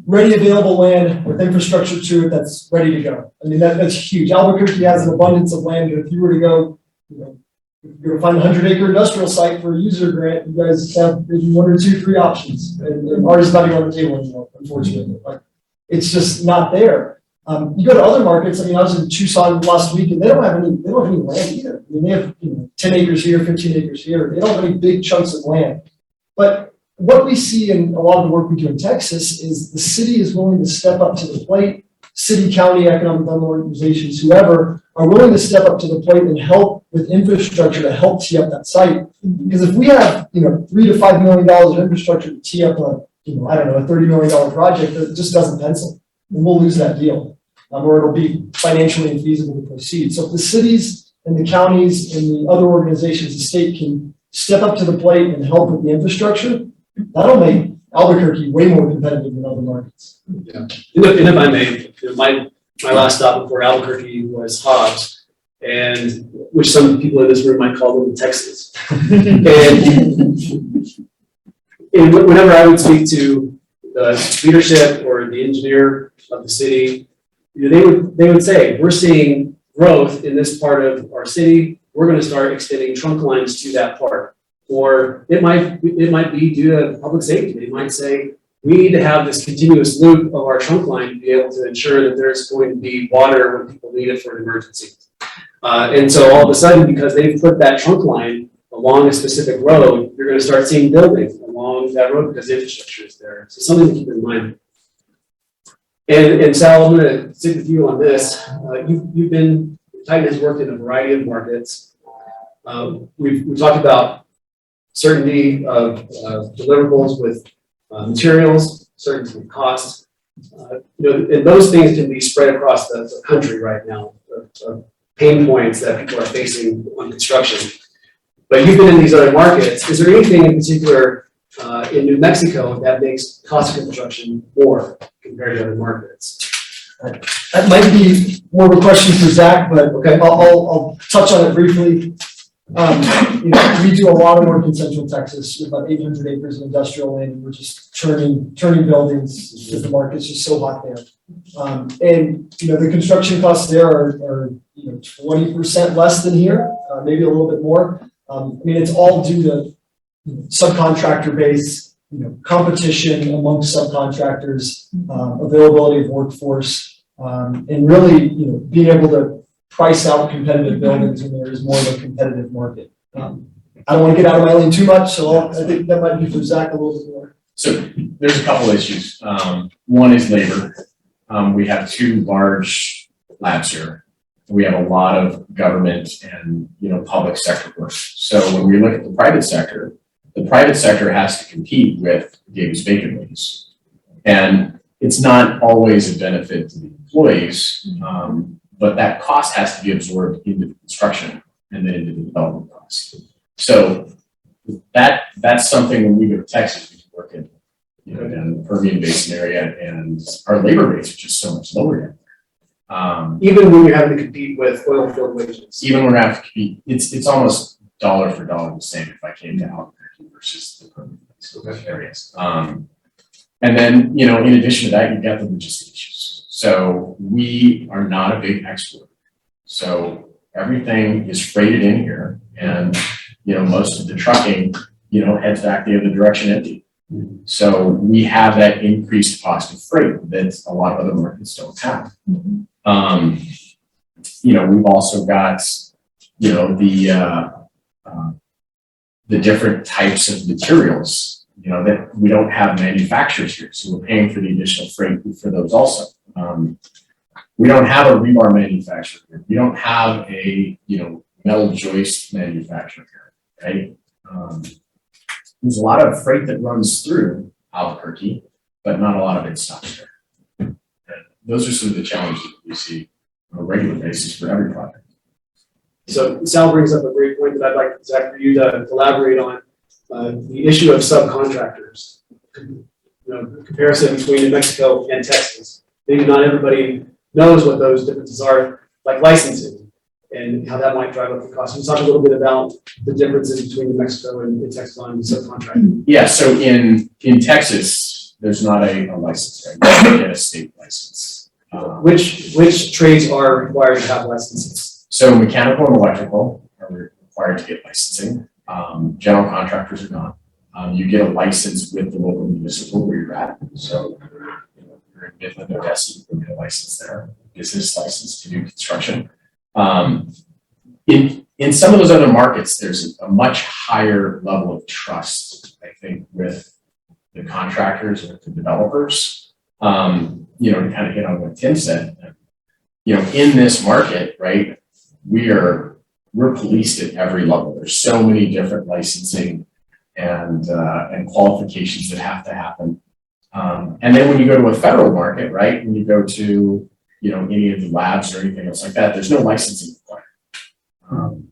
ready available land with infrastructure to it that's ready to go. I mean, that's huge. Albuquerque has an abundance of land. If you were to go, if you're going to find a 100-acre industrial site for a user grant, you guys have maybe 1 or 2, 3 options. And ours is not even on the table anymore, unfortunately. Like, it's just not there. You go to other markets. I was in Tucson last week, and they don't have any land either. I mean, they have 10 acres here, 15 acres here. They don't have any big chunks of land. But what we see in a lot of the work we do in Texas is the city is willing to step up to the plate. City, county, economic development organizations, whoever, are willing to step up to the plate and help with infrastructure to help tee up that site. Because if we have, $3 to $5 million of infrastructure to tee up a $30 million project, that just doesn't pencil, and we'll lose that deal, or it'll be financially infeasible to proceed. So if the cities and the counties and the other organizations, the state can step up to the plate and help with the infrastructure, that'll make Albuquerque way more competitive than other markets. Yeah. And if I may, my last stop before Albuquerque was Hobbs, and which some people in this room might call Little Texas. and whenever I would speak to the leadership or the engineer of the city, they would say, we're seeing growth in this part of our city. We're going to start extending trunk lines to that part. Or it might be due to public safety. They might say, we need to have this continuous loop of our trunk line to be able to ensure that there's going to be water when people need it for an emergency. And so all of a sudden, because they've put that trunk line along a specific road, you're going to start seeing buildings along that road because the infrastructure is there. So something to keep in mind. And Sal, I'm going to sit with you on this. Titan has worked in a variety of markets. We've talked about certainty of deliverables with materials, certainty of cost. And those things can be spread across the country right now, pain points that people are facing on construction. But you've been in these other markets. Is there anything in particular in New Mexico that makes cost of construction more compared to other markets? That might be more of a question for Zack, but okay, I'll touch on it briefly. We do a lot of work in Central Texas, about 800 acres of industrial land. We're just turning buildings because the market's just so hot there. And, the construction costs there are 20% less than here, maybe a little bit more. It's all due to subcontractor base, competition amongst subcontractors, availability of workforce, and really, being able to price out competitive buildings when there is more of a competitive market. I don't want to get out of my lane too much, so I think that might be for Zach a little bit more. So there's a couple issues. One is labor. We have 2 large labs here. We have a lot of government and, public sector work. So when we look at the private sector has to compete with Davis-Bacon wages. And it's not always a benefit to the employees, but that cost has to be absorbed into the construction and then into the development cost. So that's something when we go to Texas, we can work in, down in the Permian Basin area, and our labor rates are just so much lower down there. Even when you're having to compete with oil field wages. Even when we're having to compete, it's almost dollar for dollar the same if I came to Albuquerque versus the Permian Basin areas. And then, in addition to that, you've got the logistics issues. So we are not a big exporter. So everything is freighted in here, and most of the trucking, heads back the other direction empty. So we have that increased cost of freight that a lot of other markets don't have. We've also got, the different types of materials, that we don't have manufacturers here. So we're paying for the additional freight for those also. We don't have a rebar manufacturer here. We don't have a, metal joist manufacturer here, right? There's a lot of freight that runs through Albuquerque, but not a lot of it stops there. And those are some of the challenges that we see on a regular basis for every project. So Sal brings up a great point that I'd like, Zach, for you to elaborate on, the issue of subcontractors. The comparison between New Mexico and Texas. Maybe not everybody knows what those differences are, like licensing, and how that might drive up the cost. Can you talk a little bit about the differences between New Mexico and Texas on subcontracting? Yeah, so in Texas, there's not a license, right? You get a state license. Which trades are required to have licenses? So mechanical and electrical are required to get licensing. General contractors are not. You get a license with the local municipal where you're at. So you're in Midland, Odessa, you can get a license there, business license to do construction. In some of those other markets, there's a much higher level of trust, I think, with the contractors and with the developers. To kind of hit on what Tim said, in this market, right, we're policed at every level. There's so many different licensing and qualifications that have to happen. And then when you go to a federal market, right, when you go to, any of the labs or anything else like that, there's no licensing required.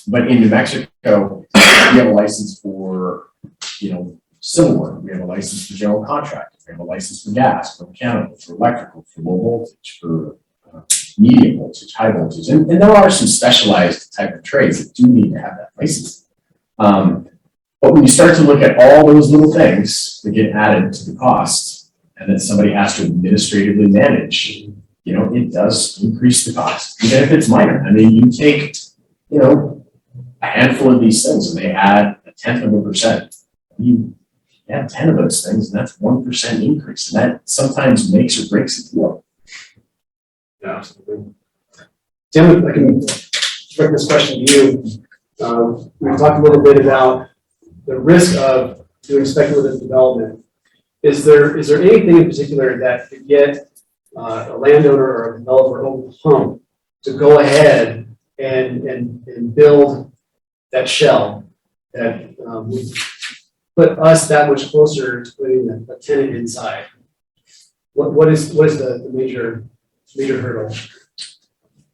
But in New Mexico, we have a license for, civil work. We have a license for general contracting. We have a license for gas, for mechanical, for electrical, for low voltage, for medium voltage, high voltage. And there are some specialized type of trades that do need to have that license. But when you start to look at all those little things that get added to the cost, and then somebody has to administratively manage, it does increase the cost, even if it's minor. I mean, you take, a handful of these things and they add 0.1%. You add 10 of those things, and that's 1% increase. And that sometimes makes or breaks a deal. Yeah, absolutely. Tim, I can direct this question to you. We talked a little bit about the risk of doing speculative development. Is there anything in particular that could get a landowner or a developer over the hump to go ahead and build that shell that would put us that much closer to putting a tenant inside? What is the major hurdle?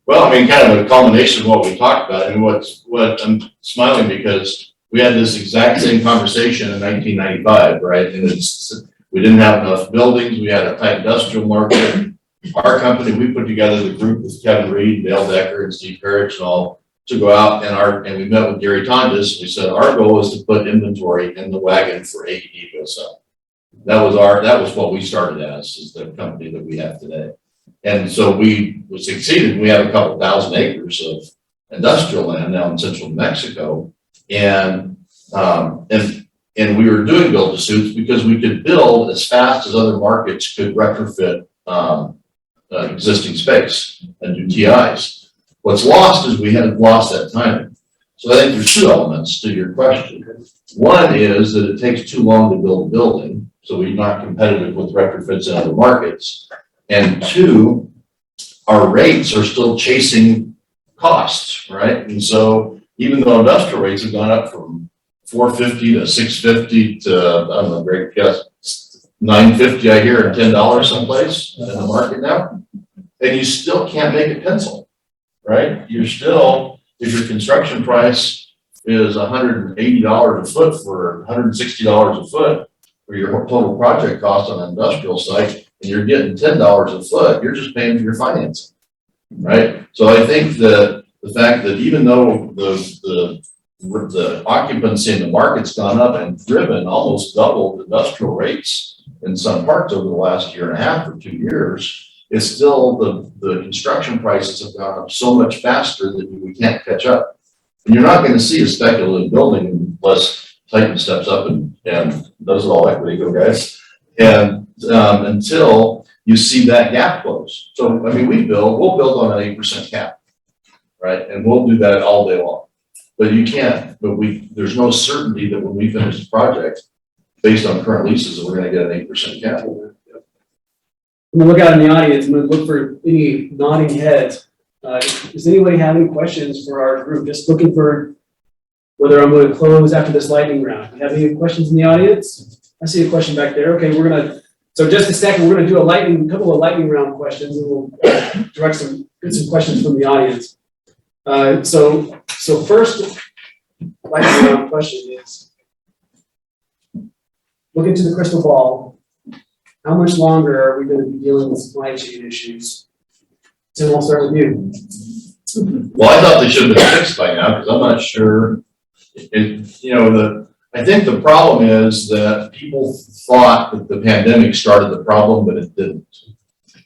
Well, kind of a culmination of what we talked about, and what I'm smiling because we had this exact same conversation in 1995, right? And we didn't have enough buildings. We had a tight industrial market. Our company, we put together the group with Kevin Reed, Dale Decker, and Steve Parrish and all to go out and we met with Gary Tondas. We said our goal is to put inventory in the wagon for AED to go sell. That was what we started as, is the company that we have today. And so we succeeded. We have a couple thousand acres of industrial land now in central New Mexico. And we were doing build-to-suits because we could build as fast as other markets could retrofit existing space and do TIs. What's lost is we have lost that timing. So I think there's two elements to your question. One is that it takes too long to build a building, so we're not competitive with retrofits in other markets. And two, our rates are still chasing costs, right? And so even though industrial rates have gone up from 450 to 650 to, I don't know, great guess, 950 I hear, and $10 someplace in the market now, and you still can't make it pencil, right? You're still, if your construction price is $180 a foot for $160 a foot for your total project cost on an industrial site, and you're getting $10 a foot, you're just paying for your financing, right? So I think that the fact that even though the occupancy in the market's gone up and driven almost doubled industrial rates in some parts over the last year and a half or 2 years, it's still the construction prices have gone up so much faster that we can't catch up. And you're not going to see a speculative building unless Titan steps up and does it all equity, go guys. And until you see that gap close. So, I mean, we'll build on an 8% cap, right? And we'll do that all day long. But you can't, there's no certainty that when we finish the project, based on current leases, that we're going to get an 8% cap. I'm gonna look out in the audience, I'm gonna look for any nodding heads. Does anybody have any questions for our group? Just looking for whether I'm going to close after this lightning round. Do you have any questions in the audience? I see a question back there. Okay, so just a second, we're gonna do a couple of lightning round questions, and we'll get some questions from the audience. So first lightning round question is, look into the crystal ball. How much longer are we going to be dealing with supply chain issues? Tim, I'll start with you. Well, I thought they should have been fixed by now, because I'm not sure. I think the problem is that people thought that the pandemic started the problem, but it didn't.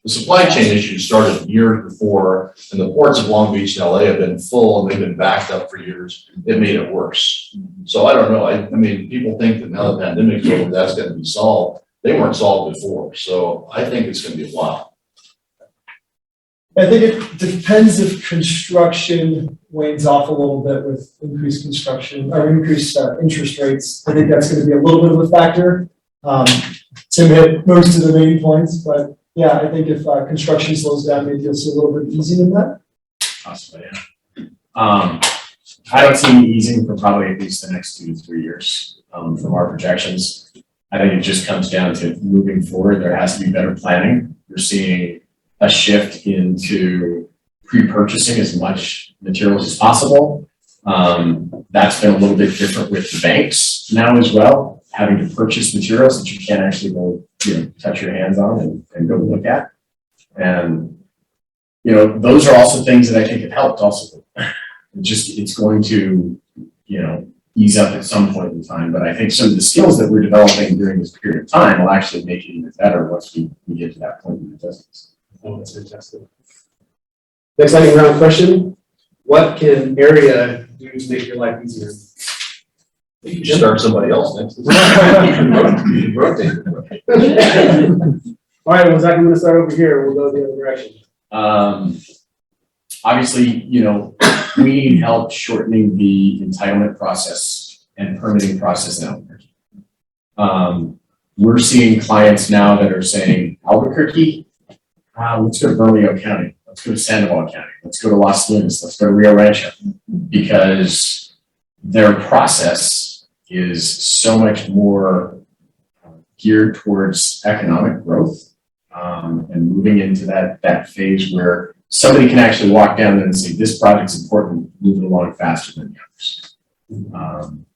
The supply chain issues started years before, and the ports of Long Beach and LA have been full and they've been backed up for years. It made it worse. So I don't know. I mean, people think that now the pandemic's over, that's going to be solved. They weren't solved before, so I think it's going to be a while. I think it depends if construction wanes off a little bit with increased construction or increased interest rates. I think that's going to be a little bit of a factor. Tim hit most of the main points, but yeah, I think if construction slows down, maybe you'll see a little bit easing in that. Possibly, yeah. I don't see any easing for probably at least the next 2 to 3 years from our projections. I think it just comes down to moving forward. There has to be better planning. We're seeing a shift into pre-purchasing as much materials as possible. That's been a little bit different with the banks now as well, having to purchase materials that you can't actually go, touch your hands on and go look at. And, those are also things that I think have helped also. It's going to, ease up at some point in time, but I think some of the skills that we're developing during this period of time will actually make it even better once we get to that point in the business. Oh, that's fantastic. Next lightning round question. What can area do to make your life easier? You should start somebody else next. Rotate. All right, well, Zach, I'm going to start over here. We'll go the other direction. Obviously, we need help shortening the entitlement process and permitting process in Albuquerque. We're seeing clients now that are saying, Albuquerque, let's go to Bernalillo County, let's go to Sandoval County, let's go to Los Lunas, let's go to Rio Rancho, because their process is so much more geared towards economic growth and moving into that phase where somebody can actually walk down there and say, this project's important, move it along faster than the others.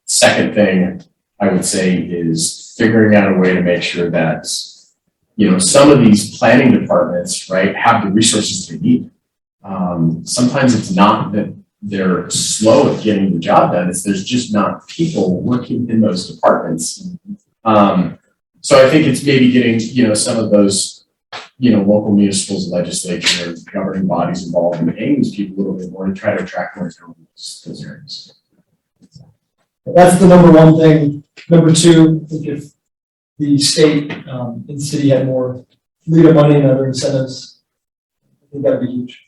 Second thing I would say is figuring out a way to make sure that, some of these planning departments, right, have the resources they need. Sometimes it's not that they're slow at getting the job done, it's there's just not people working in those departments. So I think it's maybe getting, some of those, local municipals, legislature, governing bodies involved in paying these people a little bit more to try to attract more talent in those areas. That's the number one thing. Number two, I think if the state and city had more LEADA money and other incentives, I think that'd be huge.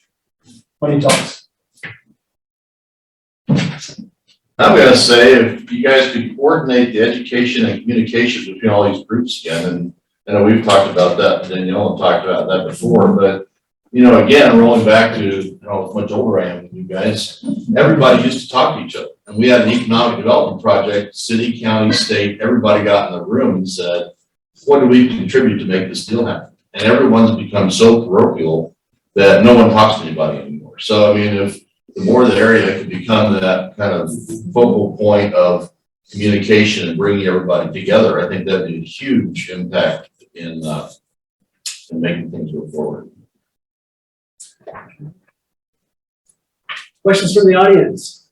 Money talks. I'm gonna say, if you guys could coordinate the education and communication between all these groups again, and I know we've talked about that, Danielle talked about that before, but again, rolling back to how much older I am than you guys, everybody used to talk to each other. And we had an economic development project, city, county, state, everybody got in the room and said, what do we contribute to make this deal happen? And everyone's become so parochial that no one talks to anybody anymore. So, I mean, if the more the area could become that kind of focal point of communication and bringing everybody together, I think that'd be a huge impact in making things go forward. Questions from the audience?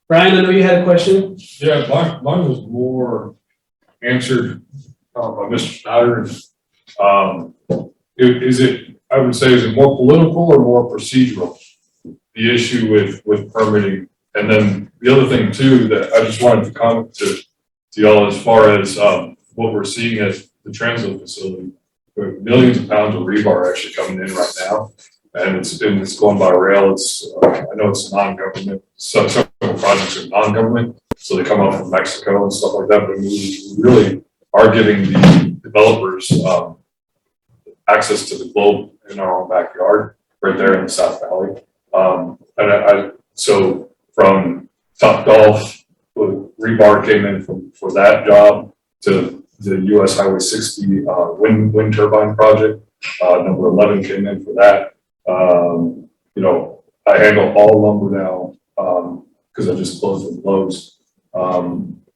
Brian, I know you had a question. Yeah, mine was more answered by Mr. Snyder. I would say, is it more political or more procedural? The issue with permitting. And then the other thing too, that I just wanted to comment to y'all as far as what we're seeing at the transload facility. Millions of pounds of rebar actually coming in right now. And it's going by rail. It's I know it's non-government. Some projects are non-government, so they come up from Mexico and stuff like that. But we really are giving the developers access to the globe in our own backyard, right there in the South Valley. So from Top Golf, rebar came in for that job, to the US Highway 60 wind turbine project. Number 11 came in for that. I handle all lumber now because I just closed with Lowe's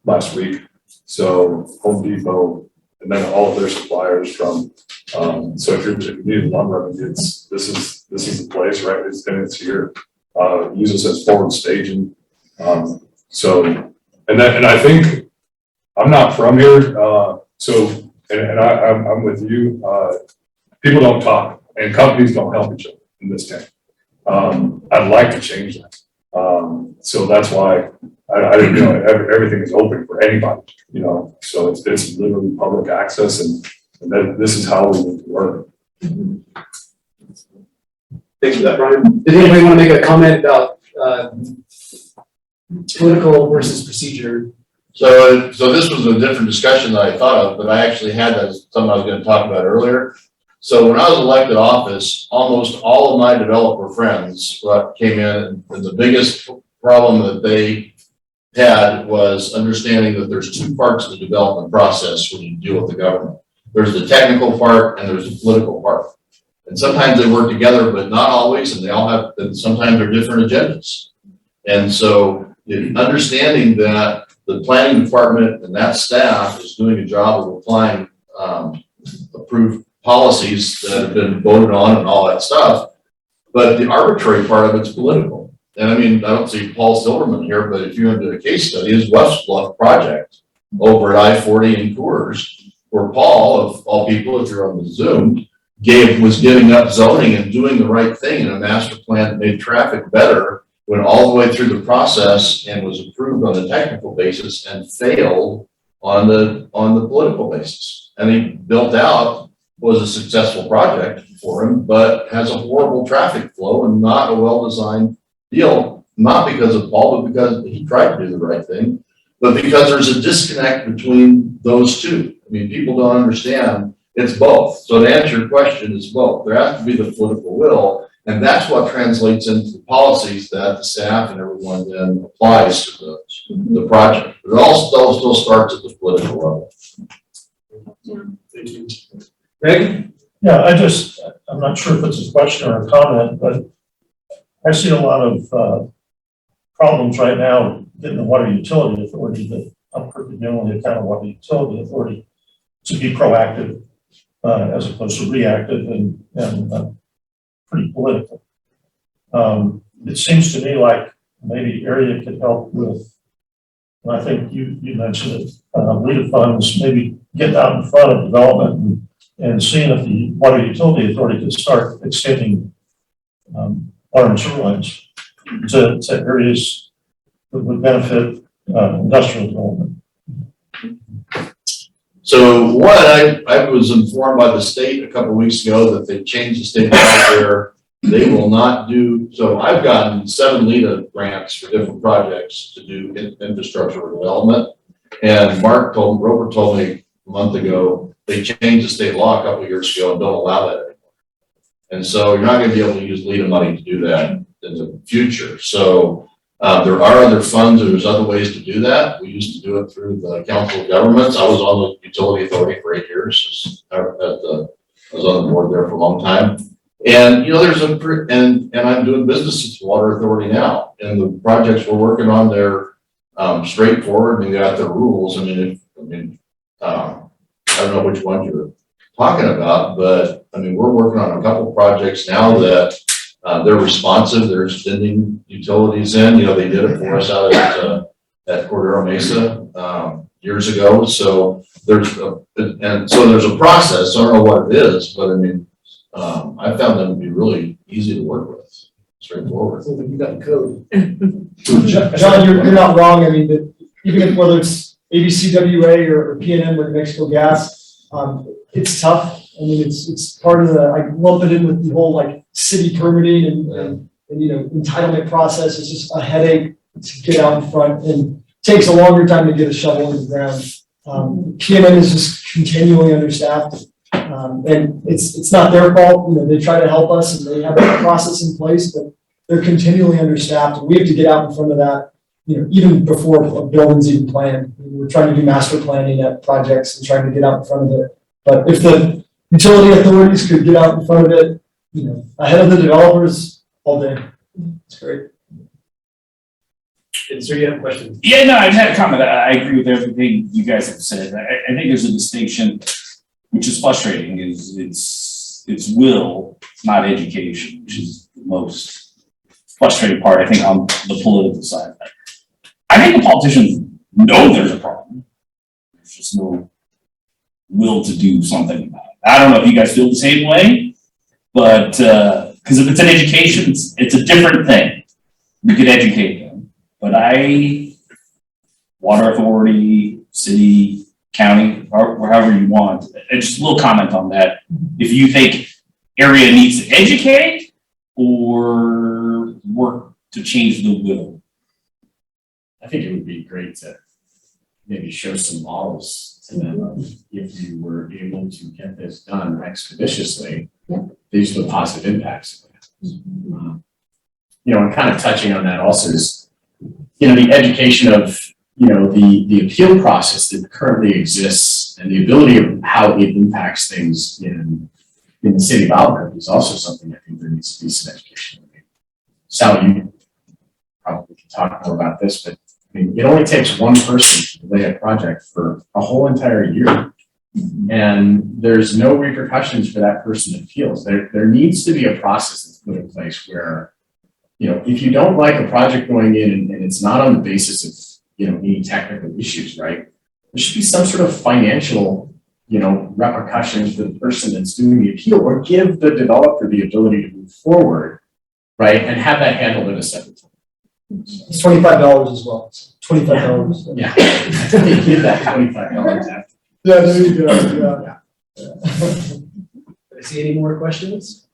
last week. So Home Depot, and then all of their suppliers from. So if you need lumber, this is the place, right? It's here. Use this as forward staging. And I think I'm not from here, I'm with you. People don't talk, and companies don't help each other in this town. I'd like to change that. So that's why I didn't know everything is open for anybody. So it's literally public access, and this is how we need to work. Thanks for that, Brian. Did anybody want to make a comment about political versus procedure? So this was a different discussion that I thought of, but I actually had that as something I was going to talk about earlier. So when I was elected office, almost all of my developer friends came in, and the biggest problem that they had was understanding that there's two parts of the development process when you deal with the government. There's the technical part and there's the political part. And sometimes they work together, but not always, and they all have, and sometimes they're different agendas. And so understanding that the planning department and that staff is doing a job of applying approved policies that have been voted on and all that stuff. But the arbitrary part of it's political. And I mean, I don't see Paul Silverman here, but if you're into a case study, his West Bluff project over at I-40 in Coors, where Paul, of all people, if you're on the Zoom, was giving up zoning and doing the right thing in a master plan that made traffic better, went all the way through the process and was approved on the technical basis and failed on the political basis. And he built out, was a successful project for him, but has a horrible traffic flow and not a well-designed deal, not because of Paul, but because he tried to do the right thing, but because there's a disconnect between those two. I mean, people don't understand it's both. So to answer your question, it's both. There has to be the political will, and that's what translates into the policies that the staff and everyone then applies to the project. But it all still starts at the political level. Thank you. Greg? Yeah, I'm not sure if it's a question or a comment, but I see a lot of problems right now getting the water utility authority, the Albuquerque County Water Utility Authority, to be proactive as opposed to reactive and pretty political. It seems to me like maybe area could help with, and I think you mentioned it, LEADA funds, maybe getting out in front of development and seeing if the water utility authority could start extending water and sewer lines to areas that would benefit industrial development. So one, I was informed by the state a couple of weeks ago that they changed the state law where they will not do, so I've gotten 7 LEDA grants for different projects to do infrastructure development. And Roper told me a month ago, they changed the state law a couple of years ago and don't allow that anymore. And so you're not gonna be able to use LEDA money to do that in the future. So there are other funds, there's other ways to do that. We used to do it through the Council of Governments. I was on the utility authority for 8 years. I was on the board there for a long time. And, you know, and I'm doing business with the Water Authority now. And the projects we're working on, they're straightforward and they got their rules. I don't know which ones you're talking about, but I mean, we're working on a couple projects now that they're responsive, they're extending utilities in, you know, they did it for us out at Cordero Mesa years ago. So there's a process. I don't know what it is, but I mean, I found them to be really easy to work with, straightforward. So you got the code. John, you're not wrong. I mean, even if whether it's ABCWA or PNM or New Mexico Gas, it's tough. I mean, it's part of I lump it in with the whole like city permitting and you know, entitlement process. It's just a headache to get out in front and takes a longer time to get a shovel in the ground. PNM is just continually understaffed. And it's not their fault, you know, they try to help us and they have a process in place, but they're continually understaffed. And we have to get out in front of that, you know, even before a building's even planned. We're trying to do master planning at projects and trying to get out in front of it. But if the utility authorities could get out in front of it, you know, ahead of the developers all day, it's great. And sir, you have a question? Yeah, no, I just had a comment. I agree with everything you guys have said. I think there's a distinction, which is frustrating, is it's will, it's not education, which is the most frustrating part, I think, on the political side. I think the politicians know there's a problem. There's just no will to do something about it. I don't know if you guys feel the same way, but because if it's an education, it's a different thing. You could educate them. But water authority, city, county, or however you want, just a little comment on that. If you think area needs to educate or work to change the will. I think it would be great to maybe show some models to them of if you were able to get this done expeditiously, these are the positive impacts. You know, and kind of touching on that also is, you know, the education of, you know, the appeal process that currently exists and the ability of how it impacts things in the city of Albuquerque is also something I think there needs to be some education. Sally, you probably can talk more about this, but I mean, it only takes one person to delay a project for a whole entire year. And there's no repercussions for that person that appeals. There needs to be a process that's put in place where, you know, if you don't like a project going in and it's not on the basis of, you know, any technical issues, right? There should be some sort of financial, you know, repercussions for the person that's doing the appeal, or give the developer the ability to move forward, right? And have that handled at a separate time. It's $25 as well. It's $25. Yeah. Give that $25 after. Yeah, there you go. I see any more questions?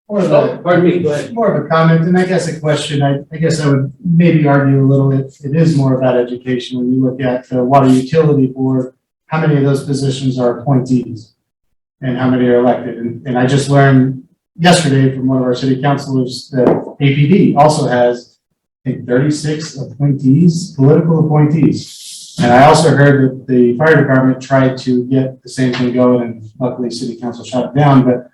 More of a, Pardon me, go ahead. more of a comment, and I guess a question. I guess I would maybe argue a little bit. It is more about education. When you look at the water utility board, how many of those positions are appointees, and how many are elected? And I just learned yesterday from one of our city councilors that APD also has, I think, 36 appointees, political appointees. And I also heard that the fire department tried to get the same thing going, and luckily city council shut it down. But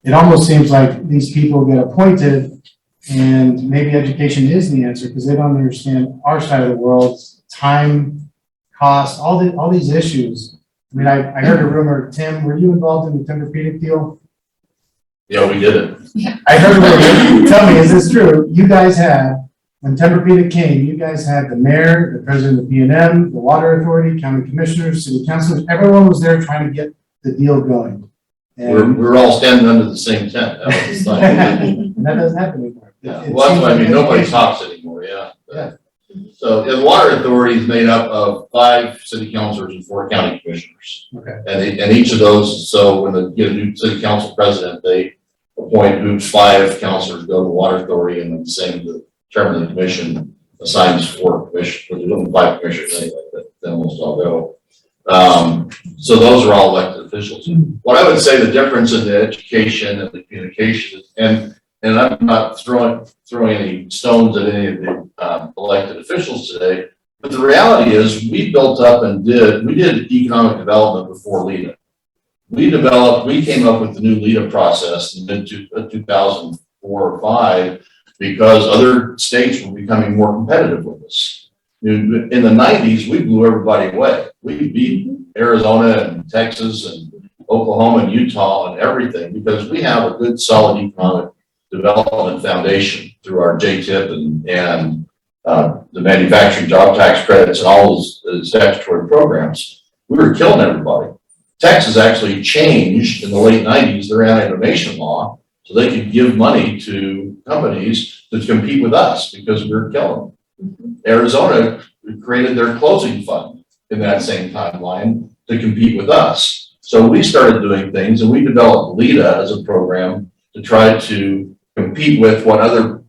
it almost seems like these people get appointed and maybe education is the answer because they don't understand our side of the world, time, cost, all these issues. I mean, I heard a rumor, Tim, were you involved in the Tempur-Pedic deal? Yeah, we did it. I heard a rumor, tell me, is this true? You guys had when Tempur-Pedic came, you guys had the mayor, the president of B&M, the water authority, county commissioners, city councilors, everyone was there trying to get the deal going. And We're all standing under the same tent. That was like- and that doesn't happen anymore. Yeah, well, that's what I mean, nobody talks anymore, yeah. Yeah. So, the water authority is made up of 5 city councilors and 4 county commissioners. Okay. And each of those, so when they get a new city council president, they appoint who's 5 councilors go to the water authority, and then the same, the chairman of the commission assigns 4 commissioners, but there's only 5 commissioners anyway, but they almost all go. So those are all elected officials. What I would say the difference in the education and the communication, and I'm not throwing any stones at any of the elected officials today, but the reality is we built up and we did economic development before LEDA. We came up with the new LEDA process in mid 2004 or 5 because other states were becoming more competitive with us. In the 90s, we blew everybody away. We beat Arizona and Texas and Oklahoma and Utah and everything because we have a good solid economic development foundation through our JTIP and the manufacturing job tax credits and all those statutory programs. We were killing everybody. Texas actually changed in the late 90s their anti-innovation law so they could give money to companies to compete with us because we were killing them. Arizona created their closing fund in that same timeline to compete with us. So we started doing things and we developed LEDA as a program to try to compete with what other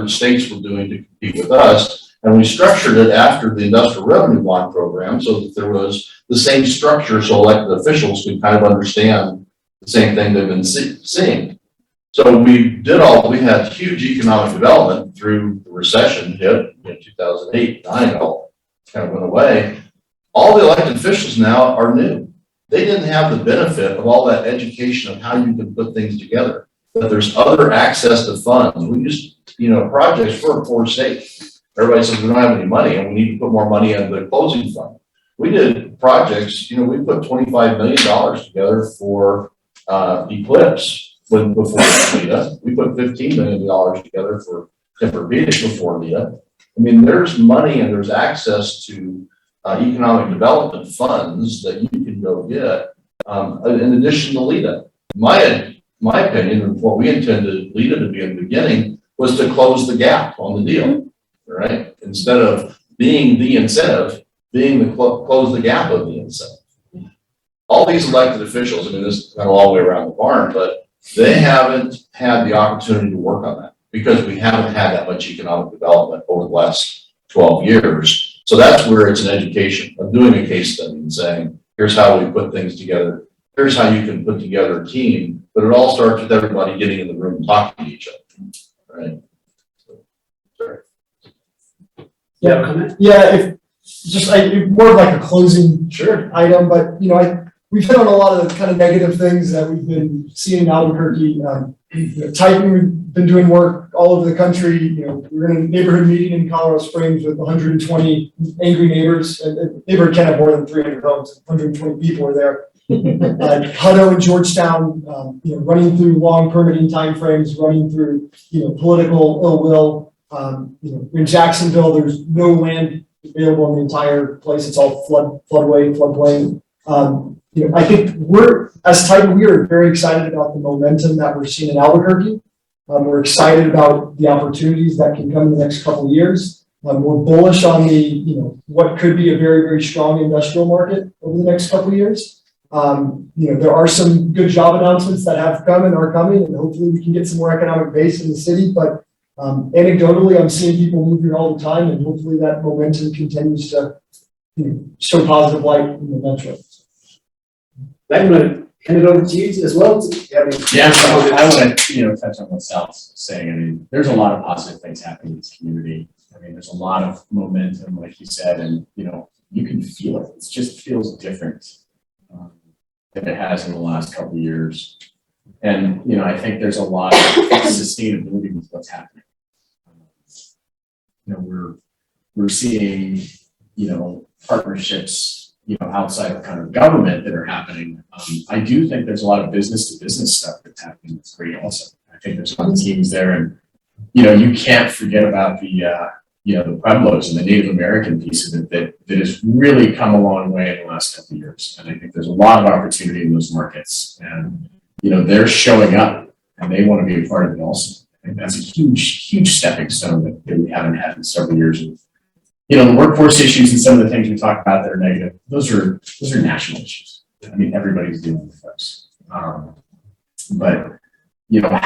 states were doing to compete with us. And we structured it after the industrial revenue bond program so that there was the same structure so elected officials could kind of understand the same thing they've been seeing. So we had huge economic development through the recession hit in 2008, 9, all kind of went away. All the elected officials now are new. They didn't have the benefit of all that education of how you can put things together. That there's other access to funds. We just, projects for a poor state. Everybody says we don't have any money and we need to put more money in the closing fund. We did projects, we put $25 million together for Eclipse before LEDA. We put $15 million together for Tempur-Pedic before LEDA. I mean, there's money and there's access to economic development funds that you can go get in addition to LEDA. My opinion and what we intended LEDA to be in the beginning was to close the gap on the deal, right? Instead of being the incentive, being the close the gap of the incentive. All these elected officials, this is kind of all the way around the barn, but they haven't had the opportunity to work on that because we haven't had that much economic development over the last 12 years. So that's where it's an education of doing a case study and saying, here's how we put things together. Here's how you can put together a team, but it all starts with everybody getting in the room and talking to each other, right? Sorry. More of like a closing item, but we've hit on a lot of the kind of negative things that we've been seeing in Albuquerque. Titan, we've been doing work all over the country. We're in a neighborhood meeting in Colorado Springs with 120 angry neighbors. A neighborhood can't have more than 300 homes. 120 people are there. Hutto and Georgetown, running through long permitting timeframes, running through political ill will. In Jacksonville, there's no land available in the entire place. It's all floodplain. I think as Titan, we are very excited about the momentum that we're seeing in Albuquerque. We're excited about the opportunities that can come in the next couple of years. We're bullish on what could be a very, very strong industrial market over the next couple of years. There are some good job announcements that have come and are coming, and hopefully we can get some more economic base in the city. But anecdotally, I'm seeing people move here all the time, and hopefully that momentum continues to show positive light in the metro. I'm going to hand it over to you as well. Yeah, so I want to touch on what Sal's saying. There's a lot of positive things happening in this community. There's a lot of momentum, like you said, and you can feel it. It just feels different than it has in the last couple of years. And I think there's a lot of sustainability with what's happening. We're seeing partnerships outside of kind of government that are happening. I do think there's a lot of business to business stuff that's happening. That's great also. I think there's a lot of teams there, and you can't forget about the, the Pueblos and the Native American piece of it that has really come a long way in the last couple of years. And I think there's a lot of opportunity in those markets, and, they're showing up and they want to be a part of it also. I think that's a huge stepping stone that we haven't had in several years. And, the workforce issues and some of the things we talk about that are negative, those are national issues. I mean, everybody's dealing with those. But,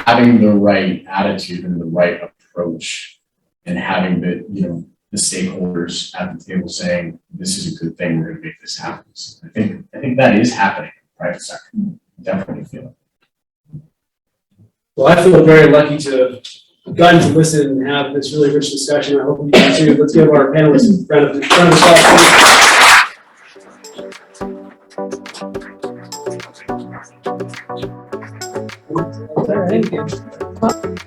having the right attitude and the right approach, and having the stakeholders at the table saying, this is a good thing, we're going to make this happen. I think that is happening in the private sector. Definitely feel it. Well, I feel very lucky to have gotten to listen and have this really rich discussion. I hope you do too. Let's give our panelists a round of applause. Thank you.